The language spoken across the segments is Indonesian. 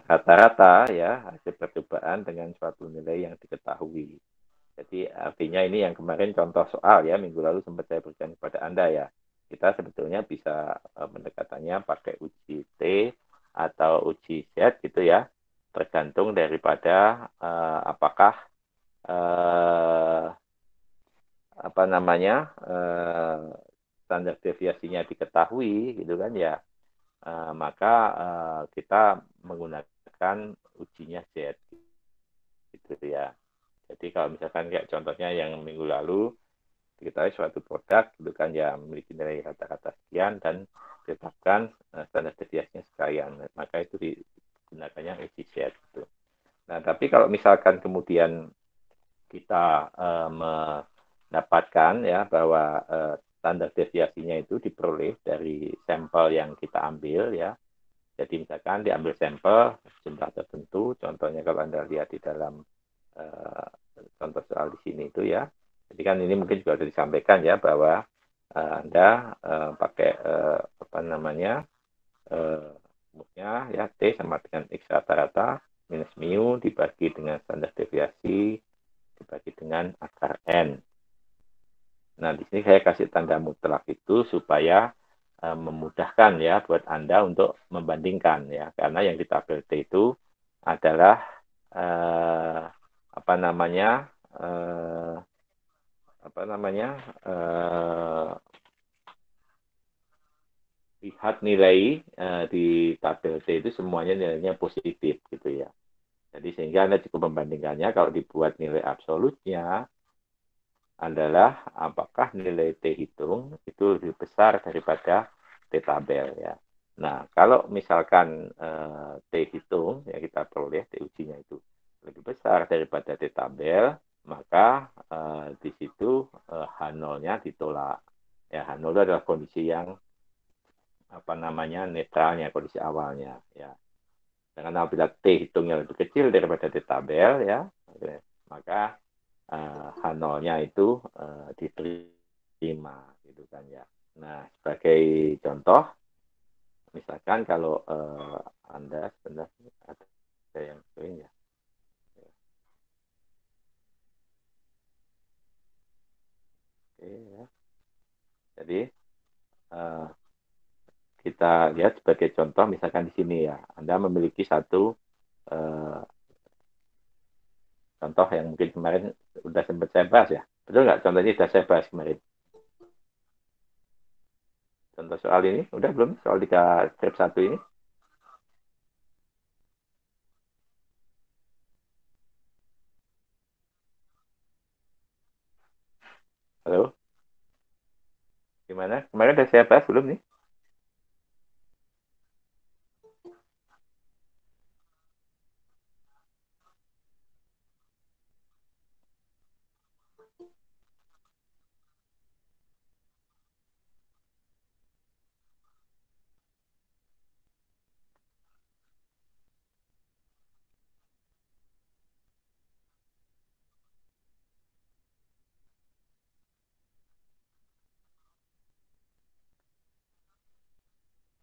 rata-rata ya hasil percobaan dengan suatu nilai yang diketahui. Jadi artinya ini yang kemarin contoh soal ya minggu lalu sempat saya berikan kepada Anda ya. Kita sebetulnya bisa pendekatannya pakai uji T atau uji Z gitu ya. Tergantung daripada apakah eh, apa namanya standar deviasinya diketahui gitu kan ya. Maka kita menggunakan ujinya Z gitu ya. Jadi kalau misalkan kayak contohnya yang minggu lalu diketahui suatu produk gitu kan ya memiliki nilai rata-rata sekian dan ditetapkan standar deviasinya sekian, maka itu digunakannya efisien gitu. Nah, tapi kalau misalkan kemudian kita mendapatkan ya bahwa standar deviasinya itu diperoleh dari sampel yang kita ambil ya. Jadi misalkan diambil sampel jumlah tertentu, contohnya kalau Anda lihat di dalam uh, contoh soal di sini itu ya. Jadi kan ini mungkin juga sudah disampaikan ya bahwa Anda pakai apa namanya rumusnya ya T sama dengan X rata-rata minus mu dibagi dengan standar deviasi dibagi dengan akar N. Nah, di sini saya kasih tanda mutlak itu supaya memudahkan ya buat Anda untuk membandingkan ya. Karena yang ditabel T itu adalah eh, apa namanya eh, apa namanya lihat nilai di tabel T itu semuanya nilainya positif gitu ya. Jadi sehingga Anda cukup membandingkannya kalau dibuat nilai absolutnya adalah apakah nilai T hitung itu lebih besar daripada T tabel ya. Nah, kalau misalkan T hitung ya kita peroleh T ujinya itu lebih besar daripada T tabel, maka di situ H0-nya ditolak. Ya, H0 itu adalah kondisi yang apa namanya netralnya, kondisi awalnya ya. Dengan apabila T hitungnya lebih kecil daripada T tabel ya, maka H0-nya itu diterima gitu kan ya. Nah, sebagai contoh, misalkan kalau Anda sebenarnya ada yang sering ya. Oke ya. Jadi uh, kita lihat sebagai contoh misalkan di sini ya, Anda memiliki satu uh, contoh yang mungkin kemarin sudah sempat saya bahas ya. Betul nggak? Contohnya sudah saya bahas kemarin. Contoh soal ini, udah belum? Soal 3 step 1 ini? Halo? Gimana? Kemarin udah saya bahas belum nih?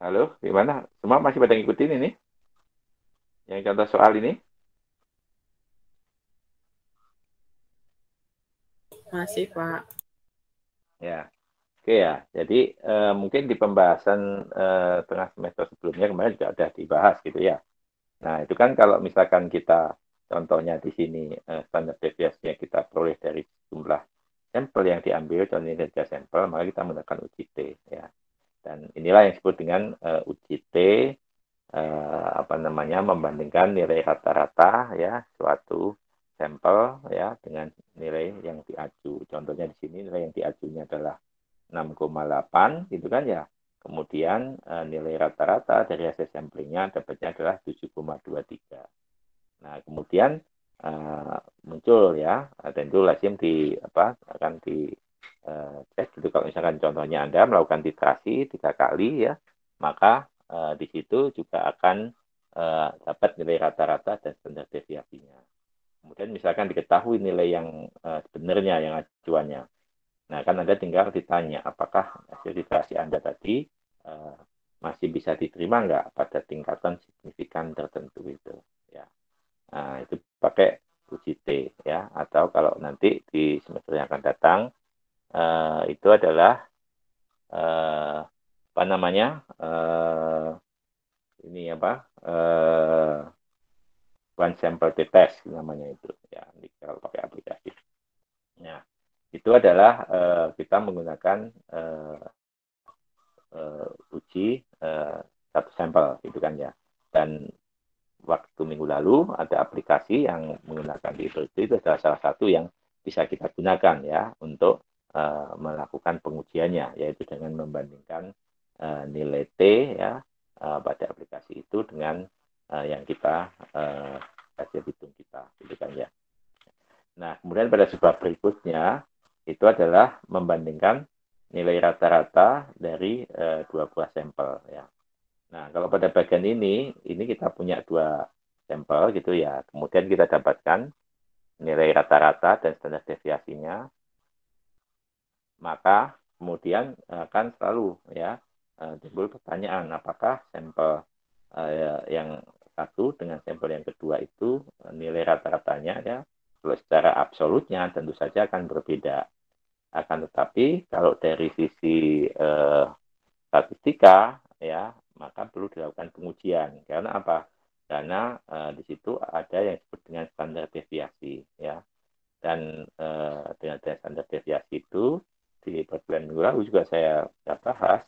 Halo? Gimana? Semua masih pada ngikutin ini? Yang contoh soal ini? Masih, Pak. Ya. Oke ya. Jadi mungkin di pembahasan tengah semester sebelumnya kemarin juga ada dibahas gitu ya. Nah, itu kan kalau misalkan kita contohnya di sini standar deviasinya kita peroleh dari jumlah sampel yang diambil, contohnya dari sampel, maka kita menggunakan uji T ya. Dan inilah yang disebut dengan uji T apa namanya membandingkan nilai rata-rata ya suatu sampel ya dengan nilai yang diaju. Contohnya di sini nilai yang diajunya adalah 6,8 gitu kan ya. Kemudian nilai rata-rata dari hasil samplingnya dapatnya adalah 7,23. Nah, kemudian muncul ya, dan itu lazim di apa akan di cek gitu kalau misalkan contohnya Anda melakukan titrasi 3 kali ya, maka di situ juga akan dapat nilai rata-rata dan standar deviasinya. Kemudian misalkan diketahui nilai yang sebenarnya yang acuannya. Nah, kan Anda tinggal ditanya apakah hasil titrasi Anda tadi masih bisa diterima nggak pada tingkatan signifikan tertentu. atau kalau nanti di semester yang akan datang itu adalah apa namanya ini apa one sample test namanya itu ya kalau pakai aplikasi. Nah itu adalah kita menggunakan uji satu sampel gitu kan ya. Dan waktu minggu lalu ada aplikasi yang menggunakan itu adalah salah satu yang bisa kita gunakan ya untuk melakukan pengujiannya, yaitu dengan membandingkan nilai T ya pada aplikasi itu dengan yang kita hasil hitung kita gitu kan ya. Nah kemudian pada sebab berikutnya itu adalah membandingkan nilai rata-rata dari dua buah sampel ya. Nah, kalau pada bagian ini kita punya dua sampel gitu ya. Kemudian kita dapatkan nilai rata-rata dan standar deviasinya. Maka kemudian akan selalu ya timbul pertanyaan apakah sampel yang satu dengan sampel yang kedua itu nilai rata-ratanya ya kalau secara absolutnya tentu saja akan berbeda. Akan tetapi kalau dari sisi statistika ya maka perlu dilakukan pengujian karena apa? Karena di situ ada yang disebut dengan standar deviasi ya dan dengan standar deviasi itu di perkuliahan minggu lalu juga saya bahas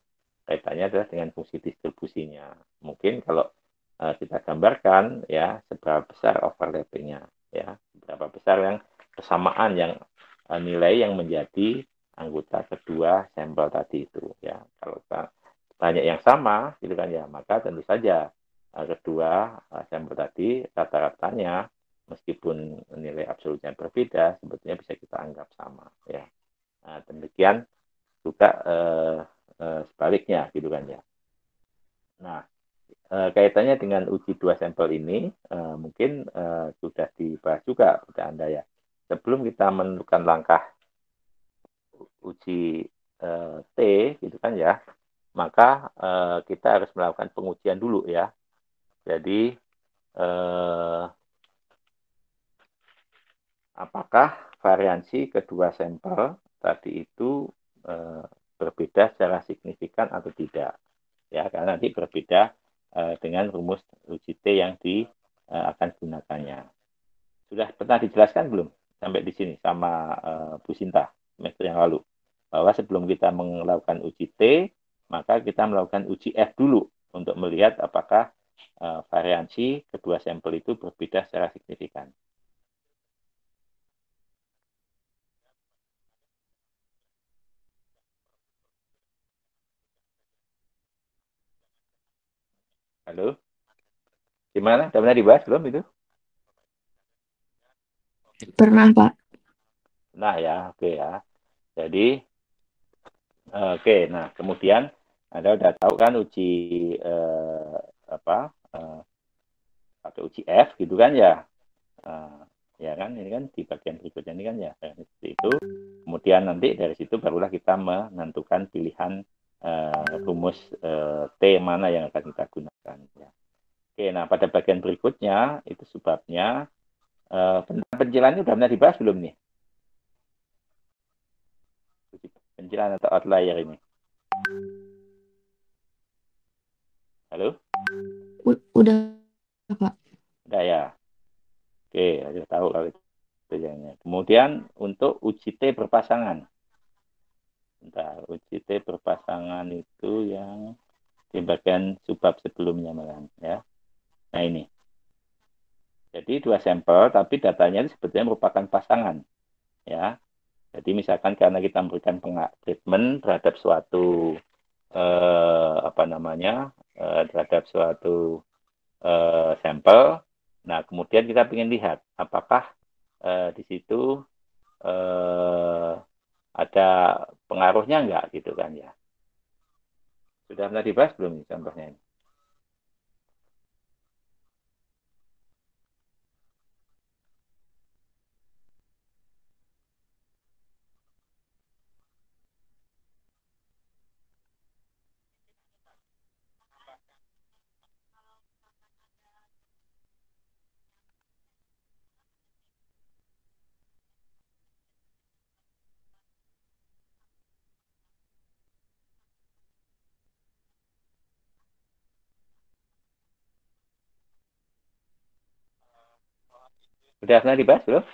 kaitannya adalah dengan fungsi distribusinya. Mungkin kalau kita gambarkan ya seberapa besar overlappingnya ya seberapa besar yang kesamaan yang nilai yang menjadi anggota kedua sampel tadi itu ya kalau banyak yang sama gitu kan ya maka tentu saja kedua sampel tadi rata-ratanya meskipun nilai absolutnya berbeda sebetulnya bisa kita anggap sama ya demikian juga sebaliknya gitu kan ya. Nah kaitannya dengan uji dua sampel ini mungkin sudah dibahas juga pada Anda ya. Sebelum kita menentukan langkah uji T gitu kan ya, maka kita harus melakukan pengujian dulu ya. Jadi apakah variansi kedua sampel tadi itu berbeda secara signifikan atau tidak? Ya, karena nanti berbeda dengan rumus uji T yang akan gunakannya. Sudah pernah dijelaskan belum sampai di sini sama Bu Sinta semester yang lalu bahwa sebelum kita melakukan uji T maka kita melakukan uji F dulu untuk melihat apakah variansi kedua sampel itu berbeda secara signifikan. Halo, gimana? Sudah pernah dibahas belum itu? Pernah, Pak. Nah ya, oke ya. Jadi, oke. Nah kemudian Anda udah tahu kan uji apa? Pakai uji F gitu kan ya? Ya kan ini kan di bagian berikutnya ini kan ya seperti itu. Kemudian nanti dari situ barulah kita menentukan pilihan rumus T mana yang akan kita gunakan. Ya. Oke, nah pada bagian berikutnya itu sebabnya pencilan ini sudah pernah dibahas belum nih? Pencilan atau outlier ini? Halo? Udah, Pak. Udah ya. Oke, sudah tahu kalau itu pilihannya. Kemudian untuk uji T berpasangan. Bentar, uji T berpasangan itu yang di bagian subbab sebelumnya malah ya. Nah ini. Jadi dua sampel tapi datanya itu sebetulnya merupakan pasangan ya. Jadi misalkan karena kita memberikan treatment terhadap suatu apa namanya terhadap suatu sampel. Nah, kemudian kita ingin lihat apakah di situ ada pengaruhnya enggak gitu kan ya. Sudah pernah dibahas belum nih contohnya ini? Udah pernah dibahas belum?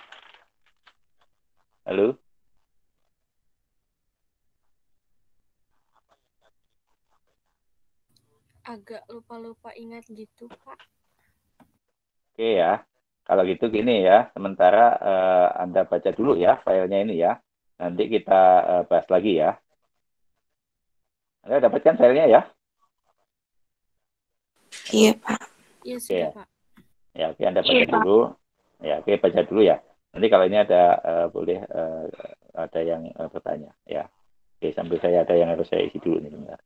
Halo? Agak lupa-lupa ingat gitu, Pak. Oke ya. Kalau gitu gini ya, sementara Anda baca dulu ya filenya ini ya. Nanti kita bahas lagi ya. Anda dapatkan filenya ya? Iya, Halo? Pak. Iya, Oke sudah, ya. Pak. Ya, oke Anda baca Iya, Pak. dulu. Ya, oke baca dulu ya. Nanti kalau ini ada boleh ada yang bertanya ya. Oke, sambil saya ada yang harus saya isi dulu nih sebentar.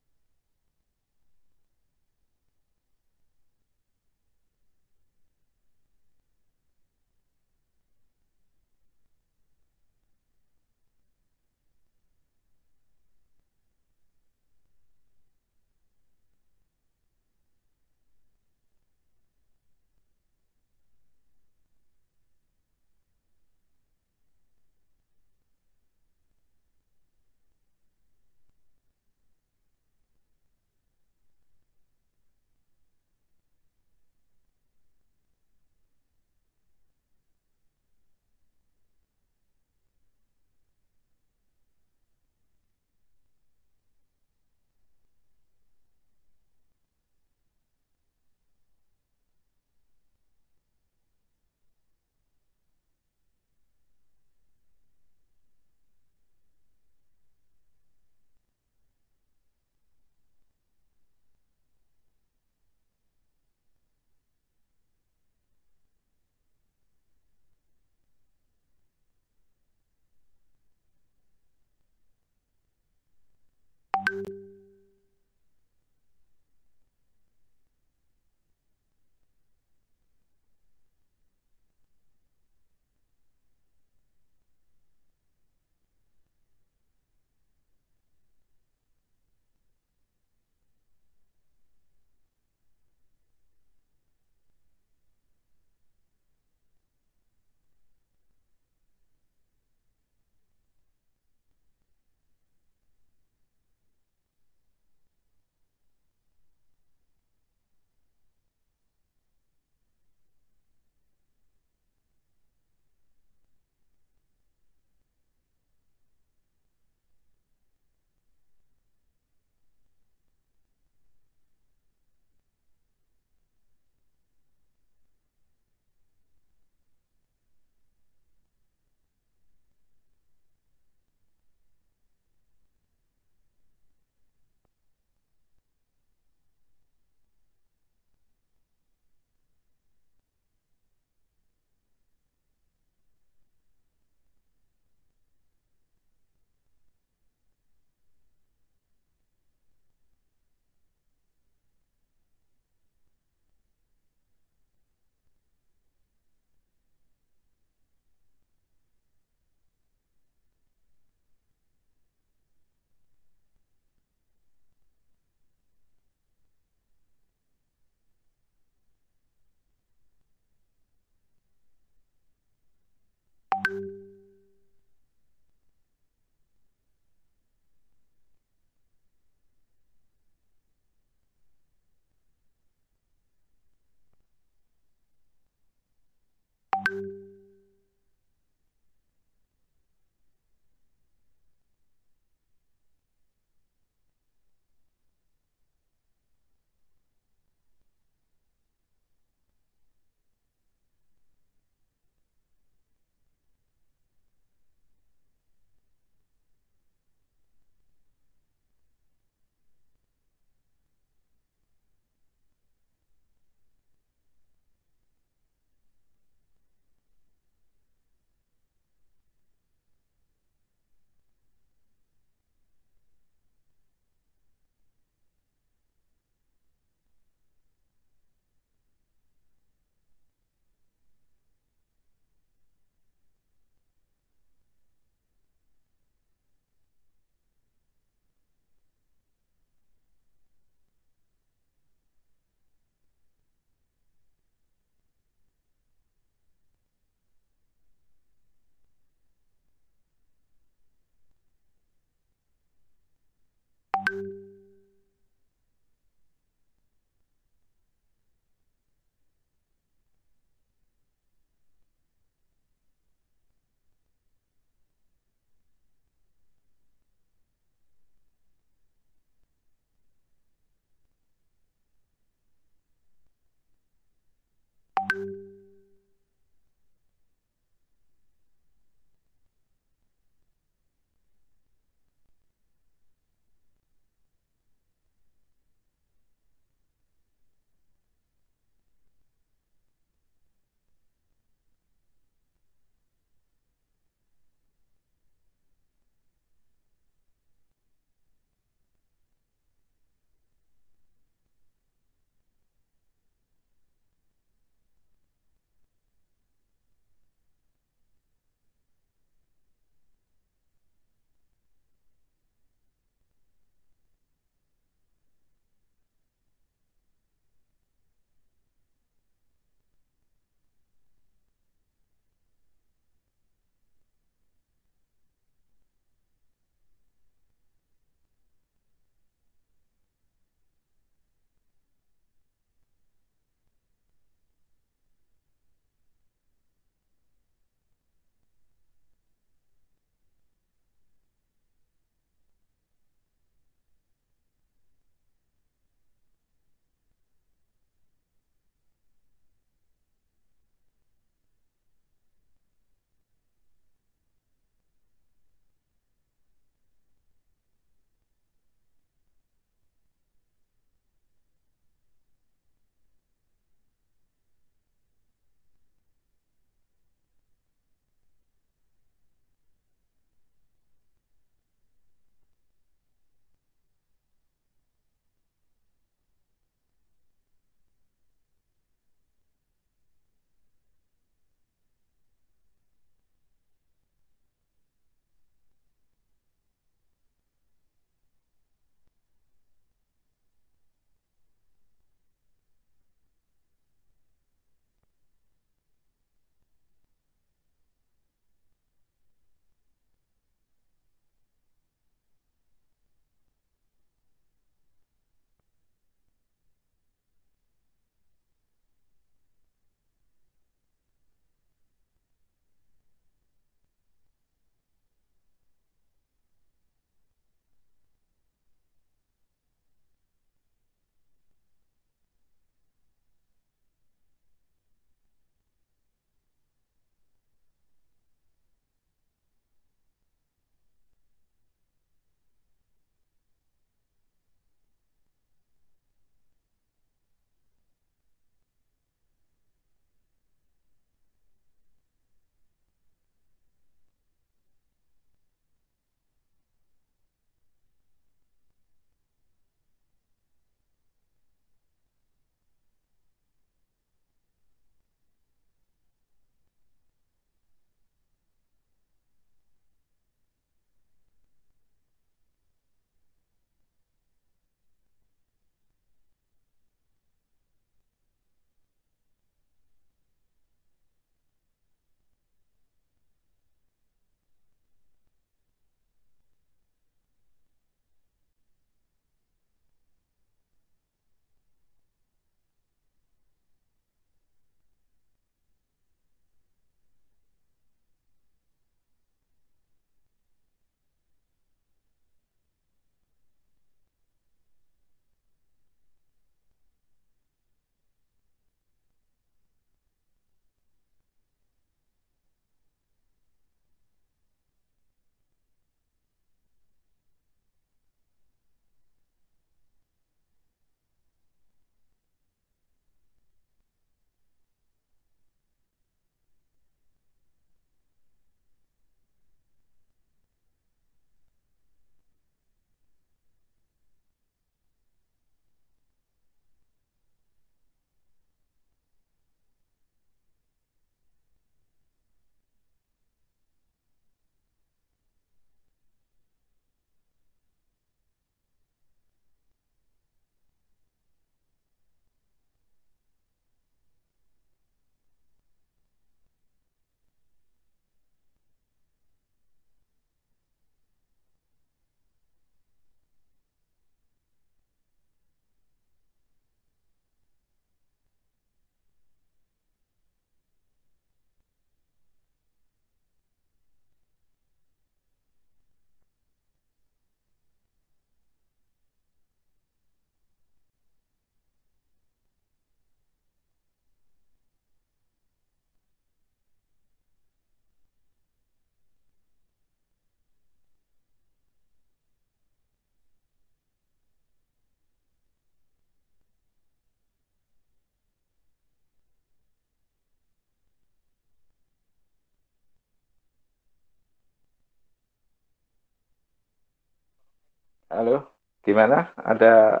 Halo, gimana? Ada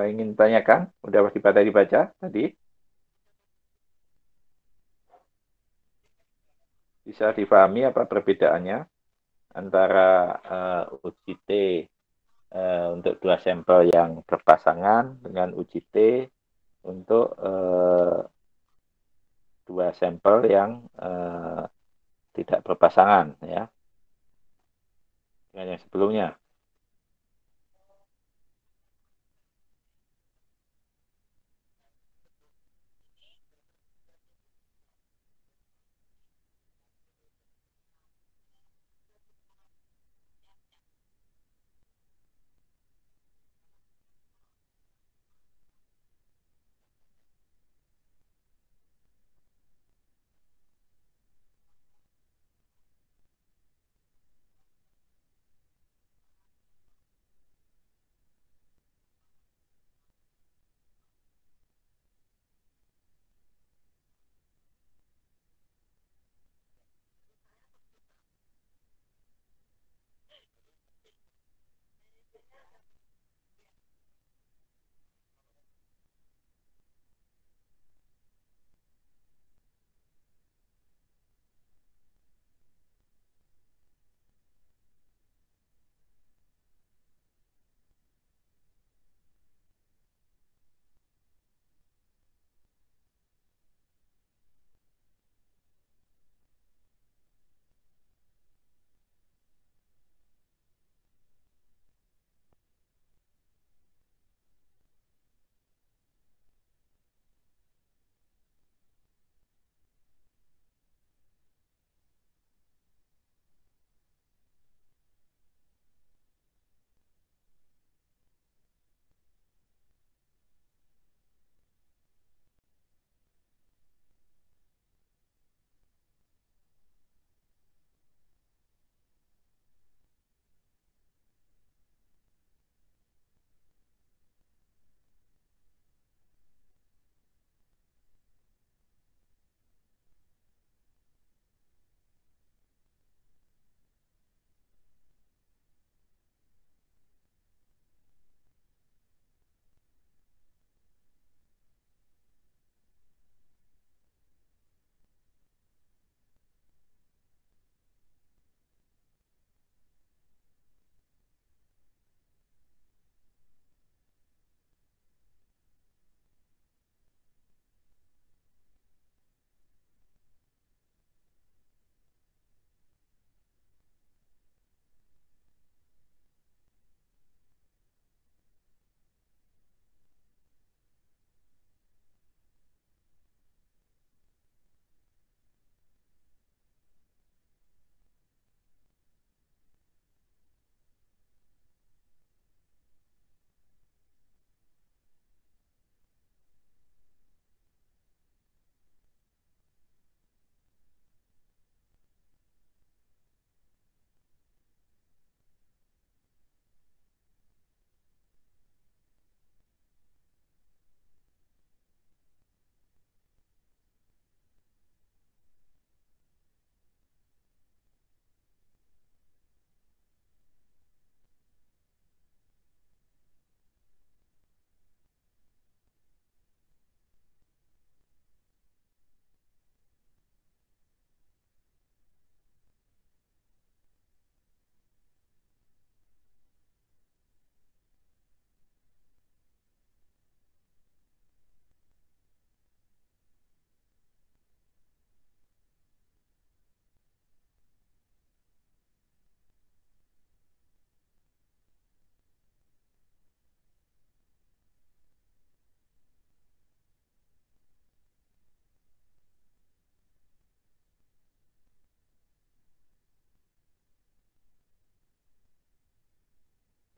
ingin tanyakan? Udah pada dibaca tadi? Bisa difahami apa perbedaannya antara uji T untuk dua sampel yang berpasangan dengan uji T untuk dua sampel yang tidak berpasangan, ya, dengan yang sebelumnya.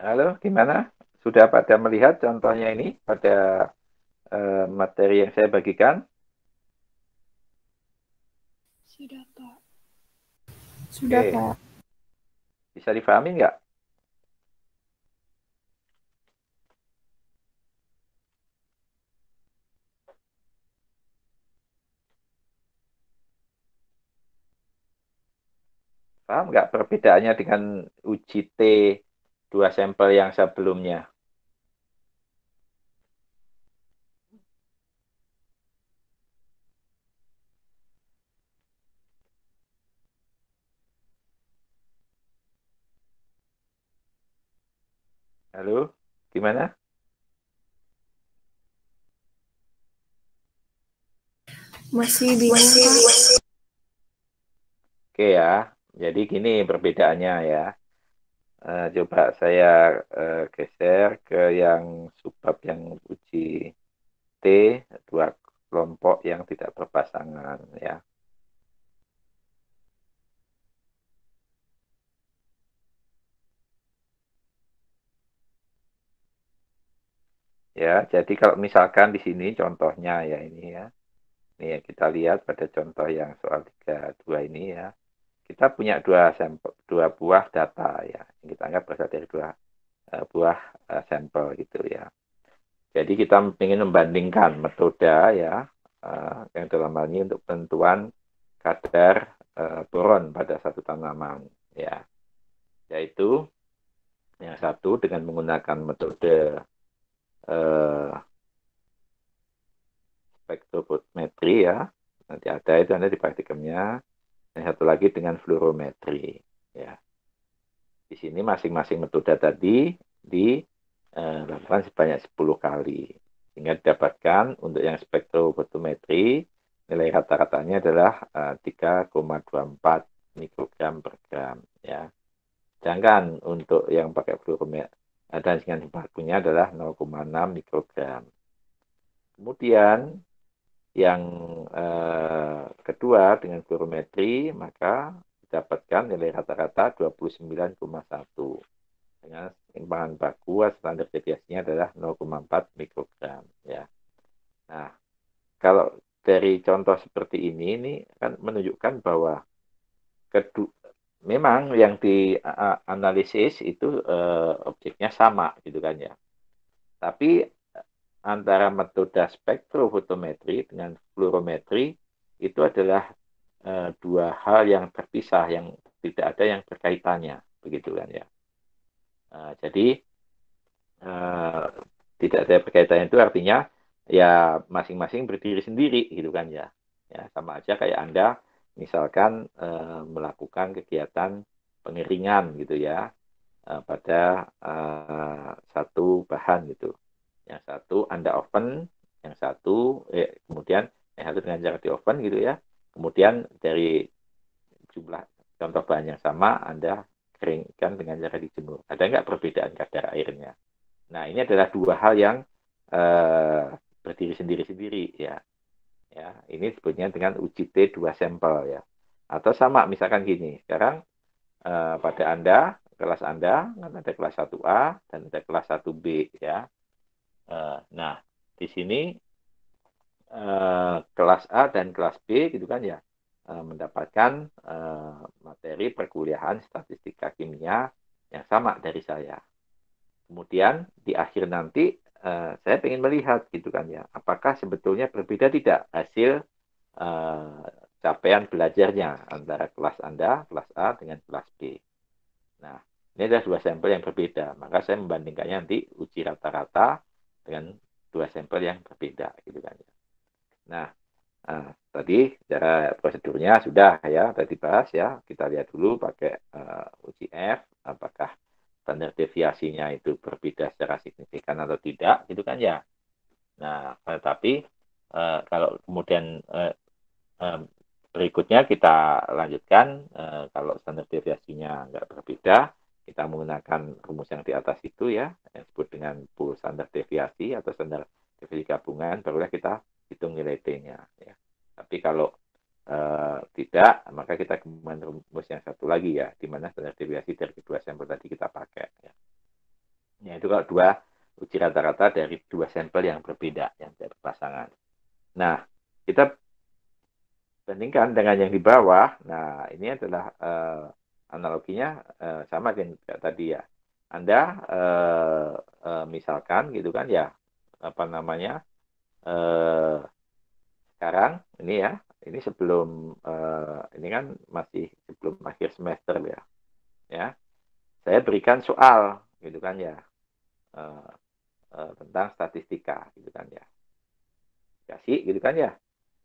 Halo, gimana? Sudah pada melihat contohnya ini pada materi yang saya bagikan? Sudah, Pak. Sudah, Oke, Pak. bisa difahami nggak? Paham nggak perbedaannya dengan uji T dua sampel yang sebelumnya. Halo, gimana? Masih bingung, Pak. Oke ya, jadi gini perbedaannya ya. Coba saya geser ke yang subbab yang uji T, dua kelompok yang tidak berpasangan ya. Ya, jadi kalau misalkan di sini contohnya ya ini ya. Ini ya kita lihat pada contoh yang soal 32 ini ya. Kita punya dua sampel, dua buah data ya. Kita anggap berasal dari dua buah sampel gitu ya. Jadi kita ingin membandingkan metode ya, yang dalam hal ini untuk penentuan kadar boron pada satu tanaman ya. Yaitu yang satu dengan menggunakan metode spektrometri ya. Nanti ada itu Anda di praktikumnya. Yang satu lagi dengan fluorometri ya. Di sini masing-masing metode tadi dilakukan sebanyak 10 kali. Sehingga didapatkan untuk yang spektrofotometri nilai rata-ratanya adalah 3,24 mikrogram per gram ya. Sedangkan untuk yang pakai fluorometri dan dengan bakunya adalah 0,6 mikrogram. Kemudian yang kedua dengan fluorometri maka didapatkan nilai rata-rata 29,1 dengan bahan baku standar deviasinya adalah 0,4 mikrogram ya. Nah, kalau dari contoh seperti ini kan menunjukkan bahwa memang yang dianalisis itu objeknya sama gitu kan ya. Tapi antara metode spektrofotometri dengan fluorometri itu adalah dua hal yang terpisah, yang tidak ada yang berkaitannya, begitu kan ya. Jadi tidak ada berkaitannya itu artinya ya masing-masing berdiri sendiri, gitu kan ya. Ya sama aja kayak Anda misalkan melakukan kegiatan pengeringan gitu ya pada satu bahan gitu. Yang satu Anda oven, yang satu kemudian yang satu dengan cara di oven gitu ya. Kemudian dari jumlah contoh bahan yang sama Anda keringkan dengan cara dijemur. Ada nggak perbedaan kadar airnya? Nah, ini adalah dua hal yang berdiri sendiri-sendiri ya. Ya, ini sebutnya dengan uji T dua sampel ya. Atau sama misalkan gini, sekarang pada Anda, kelas Anda kan ada kelas 1A dan ada kelas 1B ya. Nah, di sini kelas A dan kelas B gitu kan ya mendapatkan materi perkuliahan statistika kimia yang sama dari saya. Kemudian di akhir nanti saya ingin melihat gitu kan ya, apakah sebetulnya berbeda tidak hasil capaian belajarnya antara kelas Anda, kelas A dengan kelas B. Nah, ini adalah dua sampel yang berbeda. Maka saya membandingkannya nanti uji rata-rata dengan dua sampel yang berbeda gitu kan ya. Nah, tadi cara prosedurnya sudah ya, tadi bahas ya. Kita lihat dulu pakai uji F, apakah standar deviasinya itu berbeda secara signifikan atau tidak, gitu kan ya. Nah, tapi kalau kemudian berikutnya kita lanjutkan, kalau standar deviasinya nggak berbeda, kita menggunakan rumus yang di atas itu ya, yang disebut dengan pool standar deviasi atau standar deviasi gabungan, barulah kita hitung nilai T-nya. Ya. Tapi kalau tidak, maka kita kemudian rumus yang satu lagi ya, di mana standar deviasi dari kedua sampel tadi kita pakai. Ya. Ya, itu kalau dua uji rata-rata dari dua sampel yang berbeda, yang tidak berpasangan. Nah, kita bandingkan dengan yang di bawah. Nah, ini adalah analoginya sama dengan tadi ya. Anda misalkan gitu kan ya, apa namanya, sekarang ini ya, ini sebelum ini kan masih sebelum akhir semester ya. Ya, saya berikan soal gitu kan ya, tentang statistika gitu kan ya, kasih gitu kan ya,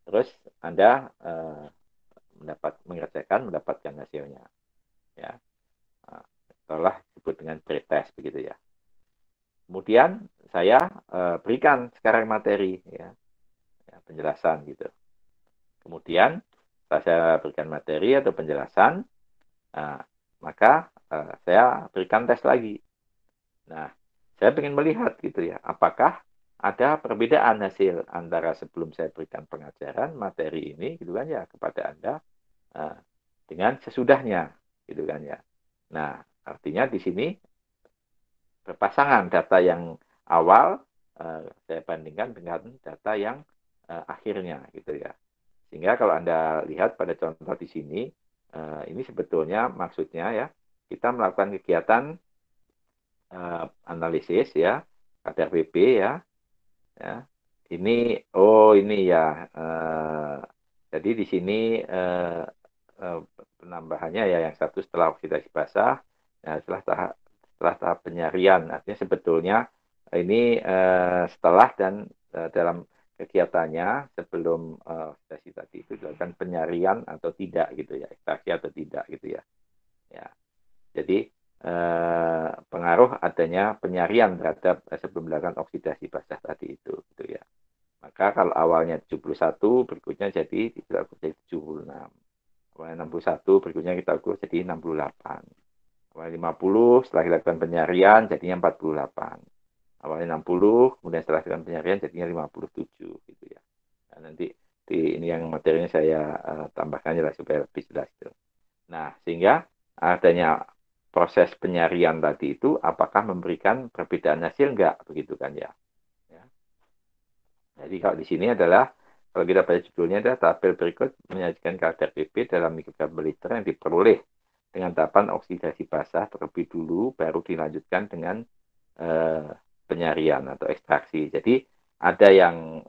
terus Anda mendapatkan hasilnya ya. Nah, itulah disebut dengan pretest begitu ya. Kemudian saya berikan sekarang materi ya, penjelasan gitu. Kemudian setelah saya berikan materi atau penjelasan, maka saya berikan tes lagi. Nah, saya ingin melihat gitu ya, apakah ada perbedaan hasil antara sebelum saya berikan pengajaran materi ini gitu kan ya kepada Anda dengan sesudahnya gitu kan ya. Nah, artinya di sini berpasangan data yang awal saya bandingkan dengan data yang akhirnya gitu ya. Sehingga kalau Anda lihat pada contoh di sini, ini sebetulnya maksudnya ya, kita melakukan kegiatan analisis ya, kadar PP ya. Ini ya, jadi di sini penambahannya ya yang satu setelah oksidasi basah, setelah tahap penyarian, artinya sebetulnya ini setelah dan dalam kegiatannya sebelum oksidasi tadi itu dilakukan penyarian atau tidak gitu ya, ekstraksi atau tidak gitu ya. Ya, jadi pengaruh adanya penyarian terhadap sebelum dilakukan oksidasi basah tadi itu gitu ya. Maka kalau awalnya 71, berikutnya jadi kita ukur jadi 76. Awalnya 61, berikutnya kita ukur jadi 68. Awalnya 50, setelah dilakukan penyarian jadinya 48. Awalnya 60, kemudian setelah dilakukan penyarian jadinya 57 gitu ya. Nah, nanti ini yang materinya saya tambahkan jelas supaya lebih jelas itu. Nah, sehingga adanya proses penyarian tadi itu apakah memberikan perbedaan hasil enggak begitu kan ya. Jadi kalau di sini adalah, kalau kita baca judulnya adalah tabel berikut menyajikan kadar PP dalam mikrogram per liter yang diperoleh dengan tahapan oksidasi basah terlebih dulu, baru dilanjutkan dengan penyarian atau ekstraksi. Jadi ada yang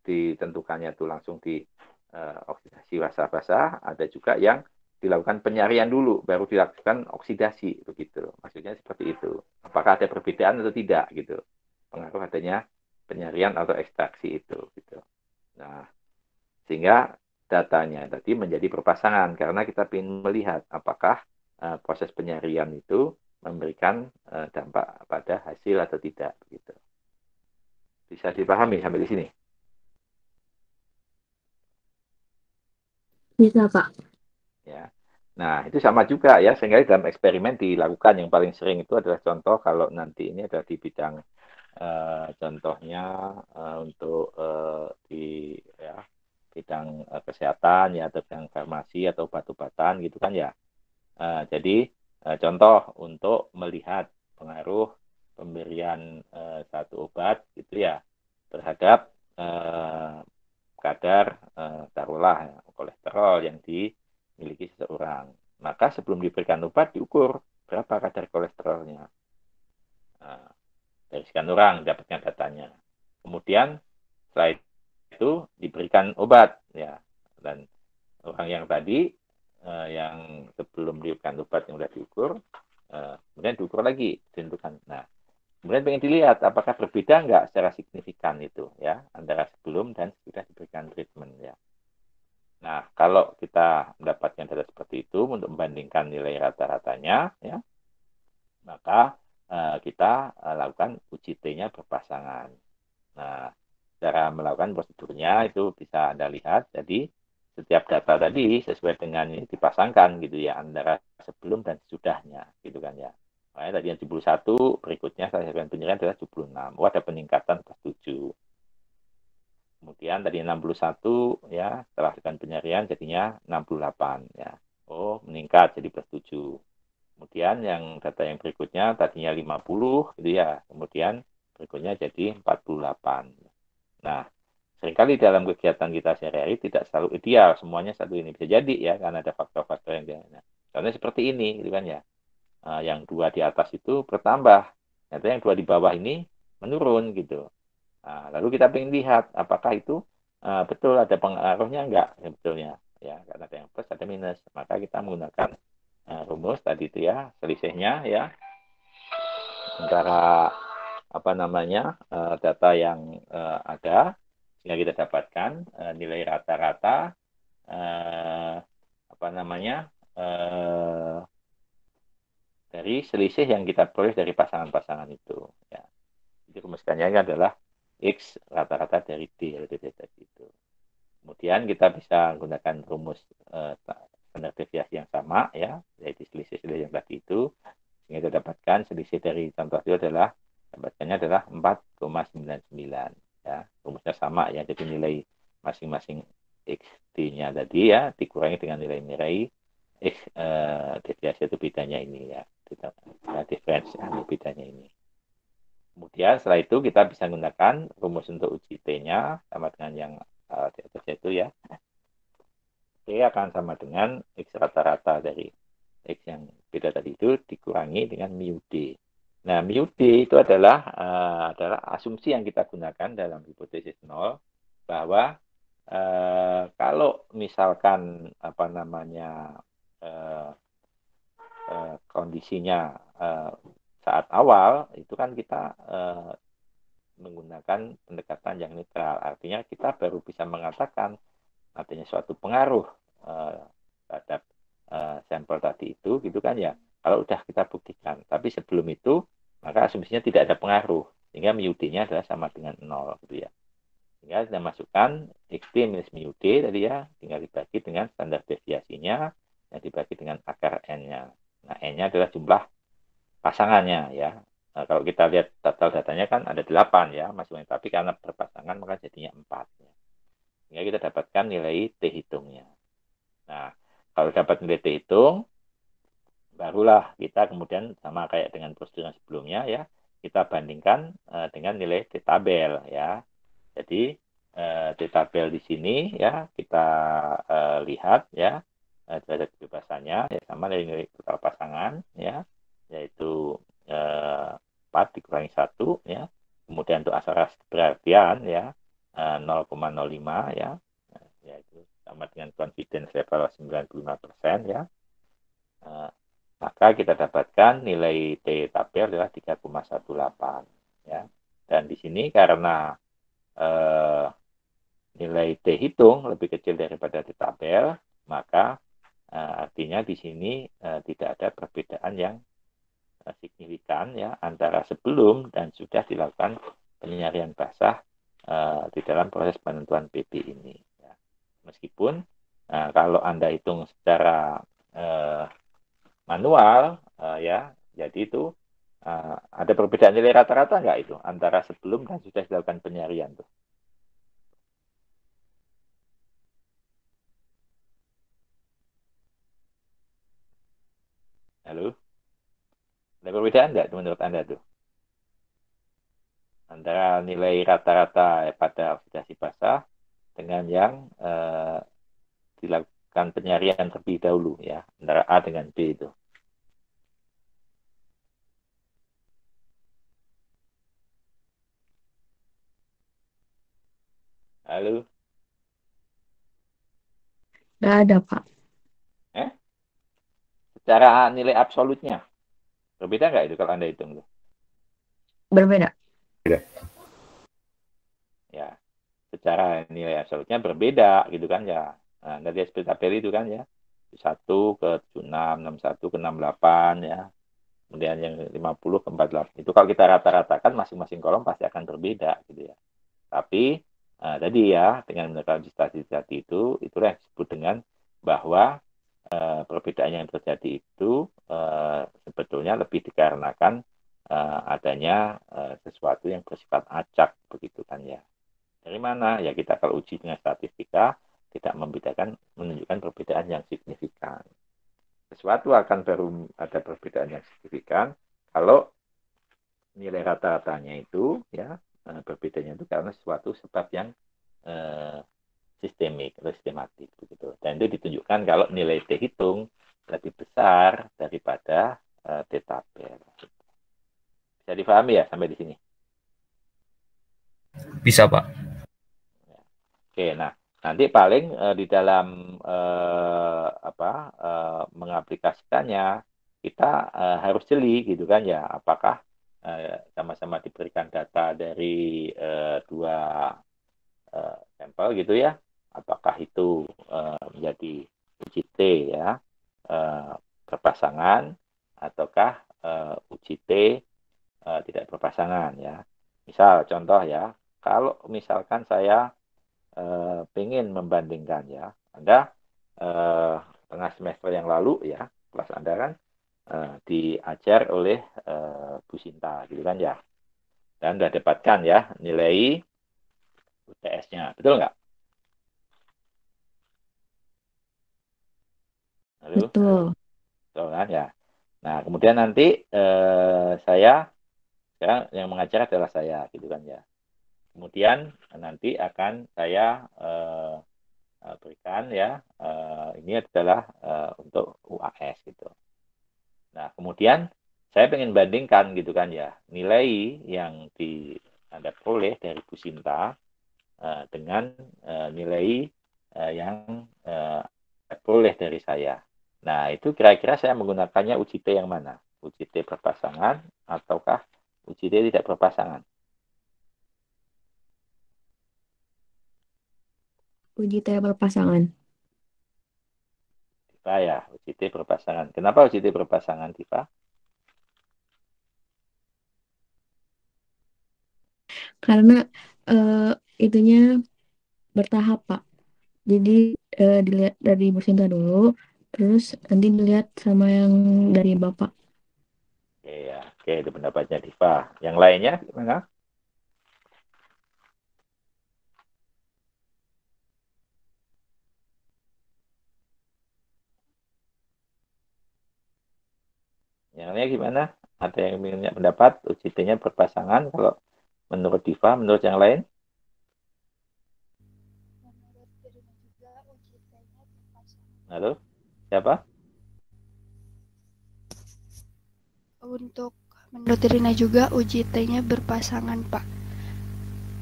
ditentukannya itu langsung di oksidasi basah-basah, ada juga yang dilakukan penyarian dulu, baru dilakukan oksidasi, begitu. Maksudnya seperti itu. Apakah ada perbedaan atau tidak, gitu. Pengaruh adanya penyarian atau ekstraksi itu gitu. Nah, sehingga datanya tadi menjadi berpasangan karena kita ingin melihat apakah proses penyarian itu memberikan dampak pada hasil atau tidak gitu. Bisa dipahami sampai di sini? Bisa, Pak. Ya. Nah, itu sama juga ya, sehingga dalam eksperimen dilakukan yang paling sering itu adalah contoh kalau nanti ini adalah di bidang contohnya untuk di ya, bidang kesehatan ya atau bidang farmasi atau obat-obatan gitu kan ya. Jadi contoh untuk melihat pengaruh pemberian satu obat gitu ya terhadap kadar taruhlah ya, kolesterol yang dimiliki seseorang. Maka sebelum diberikan obat diukur berapa kadar kolesterolnya. Nah, dari sekian orang dapatkan datanya. Kemudian setelah itu diberikan obat ya, dan orang yang tadi yang sebelum diberikan obat yang sudah diukur, kemudian diukur lagi ditentukan. Nah, kemudian pengen dilihat apakah berbeda nggak secara signifikan itu ya antara sebelum dan sudah diberikan treatment ya. Nah, kalau kita mendapatkan data seperti itu untuk membandingkan nilai rata-ratanya ya, maka kita lakukan uji T-nya berpasangan. Nah, cara melakukan prosedurnya itu bisa Anda lihat. Jadi, setiap data tadi sesuai dengan ini dipasangkan gitu ya, antara sebelum dan sesudahnya, gitu kan ya. Makanya tadi yang 71, berikutnya saya lakukan penyerahan adalah 76. Oh, ada peningkatan plus 7. Kemudian tadi 61 ya, setelah lakukan penyarian jadinya 68 ya. Oh, meningkat jadi plus 7. Kemudian yang data yang berikutnya tadinya 50 gitu ya. Kemudian berikutnya jadi 48. Nah, seringkali dalam kegiatan kita sehari-hari tidak selalu ideal semuanya satu ini. Bisa jadi ya karena ada faktor-faktor yang lainnya. Contohnya seperti ini gitu kan ya. Yang dua di atas itu bertambah. Ternyata yang dua di bawah ini menurun gitu. Nah, lalu kita ingin lihat apakah itu betul ada pengaruhnya enggak sebetulnya. Ya, karena ada yang plus ada minus. Maka kita menggunakan rumus tadi itu ya, selisihnya ya, antara data yang ada, sehingga kita dapatkan nilai rata-rata dari selisih yang kita peroleh dari pasangan-pasangan itu. Ya. Jadi rumuskannya adalah X rata-rata dari D, yaitu itu. Kemudian kita bisa menggunakan rumus standar deviasi yang sama, ya, yaitu selisih yang tadi itu. Sehingga kita dapatkan selisih dari contoh itu dapatkannya adalah 4,99. Ya. Rumusnya sama, ya, jadi nilai masing-masing X D-nya tadi, ya, dikurangi dengan nilai-nilai X deviasi itu bedanya ini, ya. Difference, ya, bedanya ini. Kemudian setelah itu kita bisa menggunakan rumus untuk uji T-nya sama dengan yang di atas itu, ya. T akan sama dengan X rata-rata dari X yang beda tadi itu dikurangi dengan mu D. Nah, mu D itu adalah asumsi yang kita gunakan dalam hipotesis nol, bahwa kalau misalkan kondisinya saat awal itu kan kita menggunakan pendekatan yang netral. Artinya kita baru bisa mengatakan artinya suatu pengaruh terhadap sampel tadi itu, gitu kan, ya, kalau udah kita buktikan. Tapi sebelum itu maka asumsinya tidak ada pengaruh, sehingga mu D-nya adalah sama dengan 0, gitu, ya. Sehingga kita masukkan XD minus mu D tadi, ya, tinggal dibagi dengan standar deviasinya yang dibagi dengan akar N-nya. Nah, N-nya adalah jumlah pasangannya, ya. Nah, kalau kita lihat total datanya kan ada 8, ya, masing-masing, tapi karena berpasangan maka jadinya 4, ya. Sehingga kita dapatkan nilai T hitungnya. Nah, kalau dapat nilai T hitung, barulah kita kemudian sama kayak dengan prosedur yang sebelumnya, ya, kita bandingkan dengan nilai T tabel, ya. Jadi T tabel di sini, ya, kita lihat, ya, derajat kebebasannya, ya, sama dari nilai total pasangan, ya, yaitu 4 dikurangi 1, ya. Kemudian untuk asal keberartian, ya, 0,05, ya, yaitu sama dengan confidence level 95%, ya. Maka kita dapatkan nilai T tabel adalah 3,18, ya. Dan di sini karena nilai T hitung lebih kecil daripada T tabel, maka artinya di sini tidak ada perbedaan yang signifikan, ya, antara sebelum dan sudah dilakukan penyaringan basah di dalam proses penentuan PB ini, ya. Meskipun kalau Anda hitung secara manual, ya, jadi itu ada perbedaan nilai rata-rata nggak itu antara sebelum dan sudah dilakukan penyarian tuh? Halo? Ada perbedaan nggak menurut Anda tuh? Antara nilai rata-rata pada oksidasi basah dengan yang dilakukan penyarian terlebih dahulu, ya, antara A dengan B itu. Halo? Nggak ada, Pak. Secara nilai absolutnya, berbeda nggak itu kalau Anda hitung tuh? Berbeda. Ya, secara nilai absolutnya berbeda, gitu kan, ya. Nah, dari SP tabel itu kan, ya, 1 ke 76, 61 ke 68, ya. Kemudian yang 50 ke 48. Itu kalau kita rata-ratakan masing-masing kolom pasti akan berbeda, gitu, ya. Tapi tadi, ya, dengan menggunakan statistik itu, itulah yang disebut dengan bahwa perbedaan yang terjadi itu sebetulnya lebih dikarenakan adanya sesuatu yang bersifat acak, begitu kan, ya. Dari mana? Ya, kita kalau uji dengan statistika tidak menunjukkan perbedaan yang signifikan. Sesuatu akan baru ada perbedaan yang signifikan kalau nilai rata-ratanya itu, ya, berbedanya itu karena suatu sebab yang sistemik atau sistematik, begitu. Dan itu ditunjukkan kalau nilai T hitung lebih besar daripada T tabel. Bisa dipahami, ya, sampai di sini? Bisa, Pak. Oke, nah, nanti paling di dalam mengaplikasikannya kita harus jeli, gitu kan, ya, apakah sama-sama diberikan data dari dua sampel gitu ya, apakah itu menjadi uji T ya, berpasangan, ataukah uji T tidak berpasangan ya. Misal contoh ya, kalau misalkan saya ingin membandingkan ya, Anda tengah semester yang lalu ya, kelas Anda kan diajar oleh Bu Sinta gitu kan ya, dan sudah dapatkan ya nilai UTS-nya, betul nggak? Halo, Betul. betul kan ya. Nah kemudian nanti saya yang mengajar adalah saya gitu kan ya. Kemudian nanti akan saya berikan ya, ini adalah untuk UAS gitu. Nah kemudian saya ingin bandingkan gitu kan ya, nilai yang Anda peroleh dari Bu Sinta dengan nilai yang peroleh dari saya. Nah, itu kira-kira saya menggunakannya uji T yang mana? Uji T berpasangan ataukah uji T tidak berpasangan? Uji T berpasangan. Tifa ya, uji T berpasangan. Kenapa uji T berpasangan, Tifa? Karena eh, itunya bertahap, Pak. Jadi dilihat dari Bu Sinta dulu, terus nanti dilihat sama yang dari Bapak. Oke ya, oke itu pendapatnya Tifa. Yang lainnya gimana? Yang lainnya gimana? Ada yang punya pendapat uji T-nya berpasangan? Kalau menurut Tifa, menurut yang lain? Menurut dirinya juga uji T-nya berpasangan. Halo, siapa? Untuk menurut dirinya juga uji T-nya berpasangan, Pak.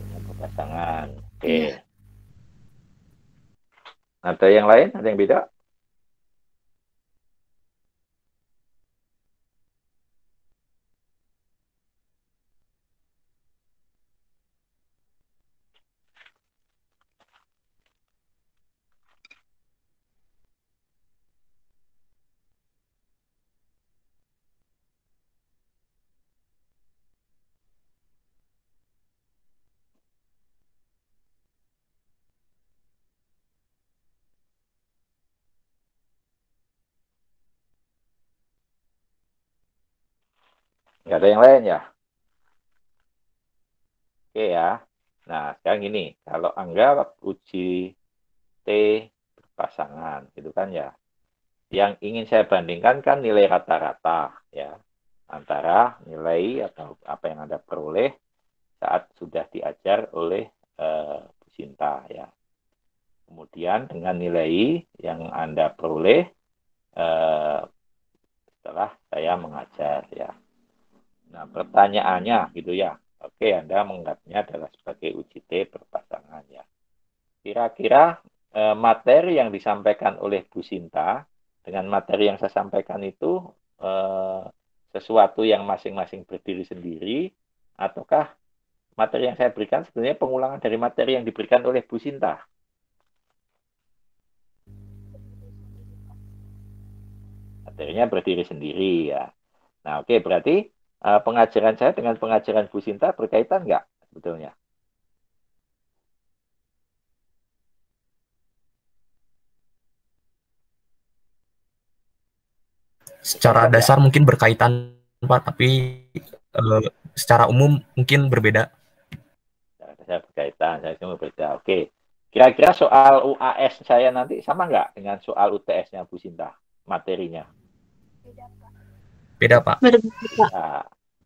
Dengan berpasangan. Oke. Iya. Ada yang lain? Ada yang beda? Nggak ada yang lain ya? Oke ya. Nah, sekarang gini, kalau anggap uji T berpasangan, gitu kan ya. Yang ingin saya bandingkan kan nilai rata-rata ya, antara nilai atau apa yang Anda peroleh saat sudah diajar oleh Bu Sinta ya. Kemudian dengan nilai yang Anda peroleh eh, setelah saya mengajar ya. Nah, pertanyaannya gitu ya. Oke, Anda menganggapnya adalah sebagai uji T berpasangan ya. Kira-kira materi yang disampaikan oleh Bu Sinta dengan materi yang saya sampaikan itu eh, sesuatu yang masing-masing berdiri sendiri, ataukah materi yang saya berikan sebenarnya pengulangan dari materi yang diberikan oleh Bu Sinta? Materinya berdiri sendiri ya. Nah, oke, berarti pengajaran saya dengan pengajaran Bu Sinta berkaitan nggak sebetulnya? Secara Berkaitan nggak? dasar mungkin berkaitan, Pak, tapi secara umum mungkin berbeda. Saya berkaitan, saya cuma berbeda. Oke. Kira-kira soal UAS saya nanti sama nggak dengan soal UTS-nya Bu Sinta? Materinya? Beda, Pak. Beda, Pak. Berbeda. Nah,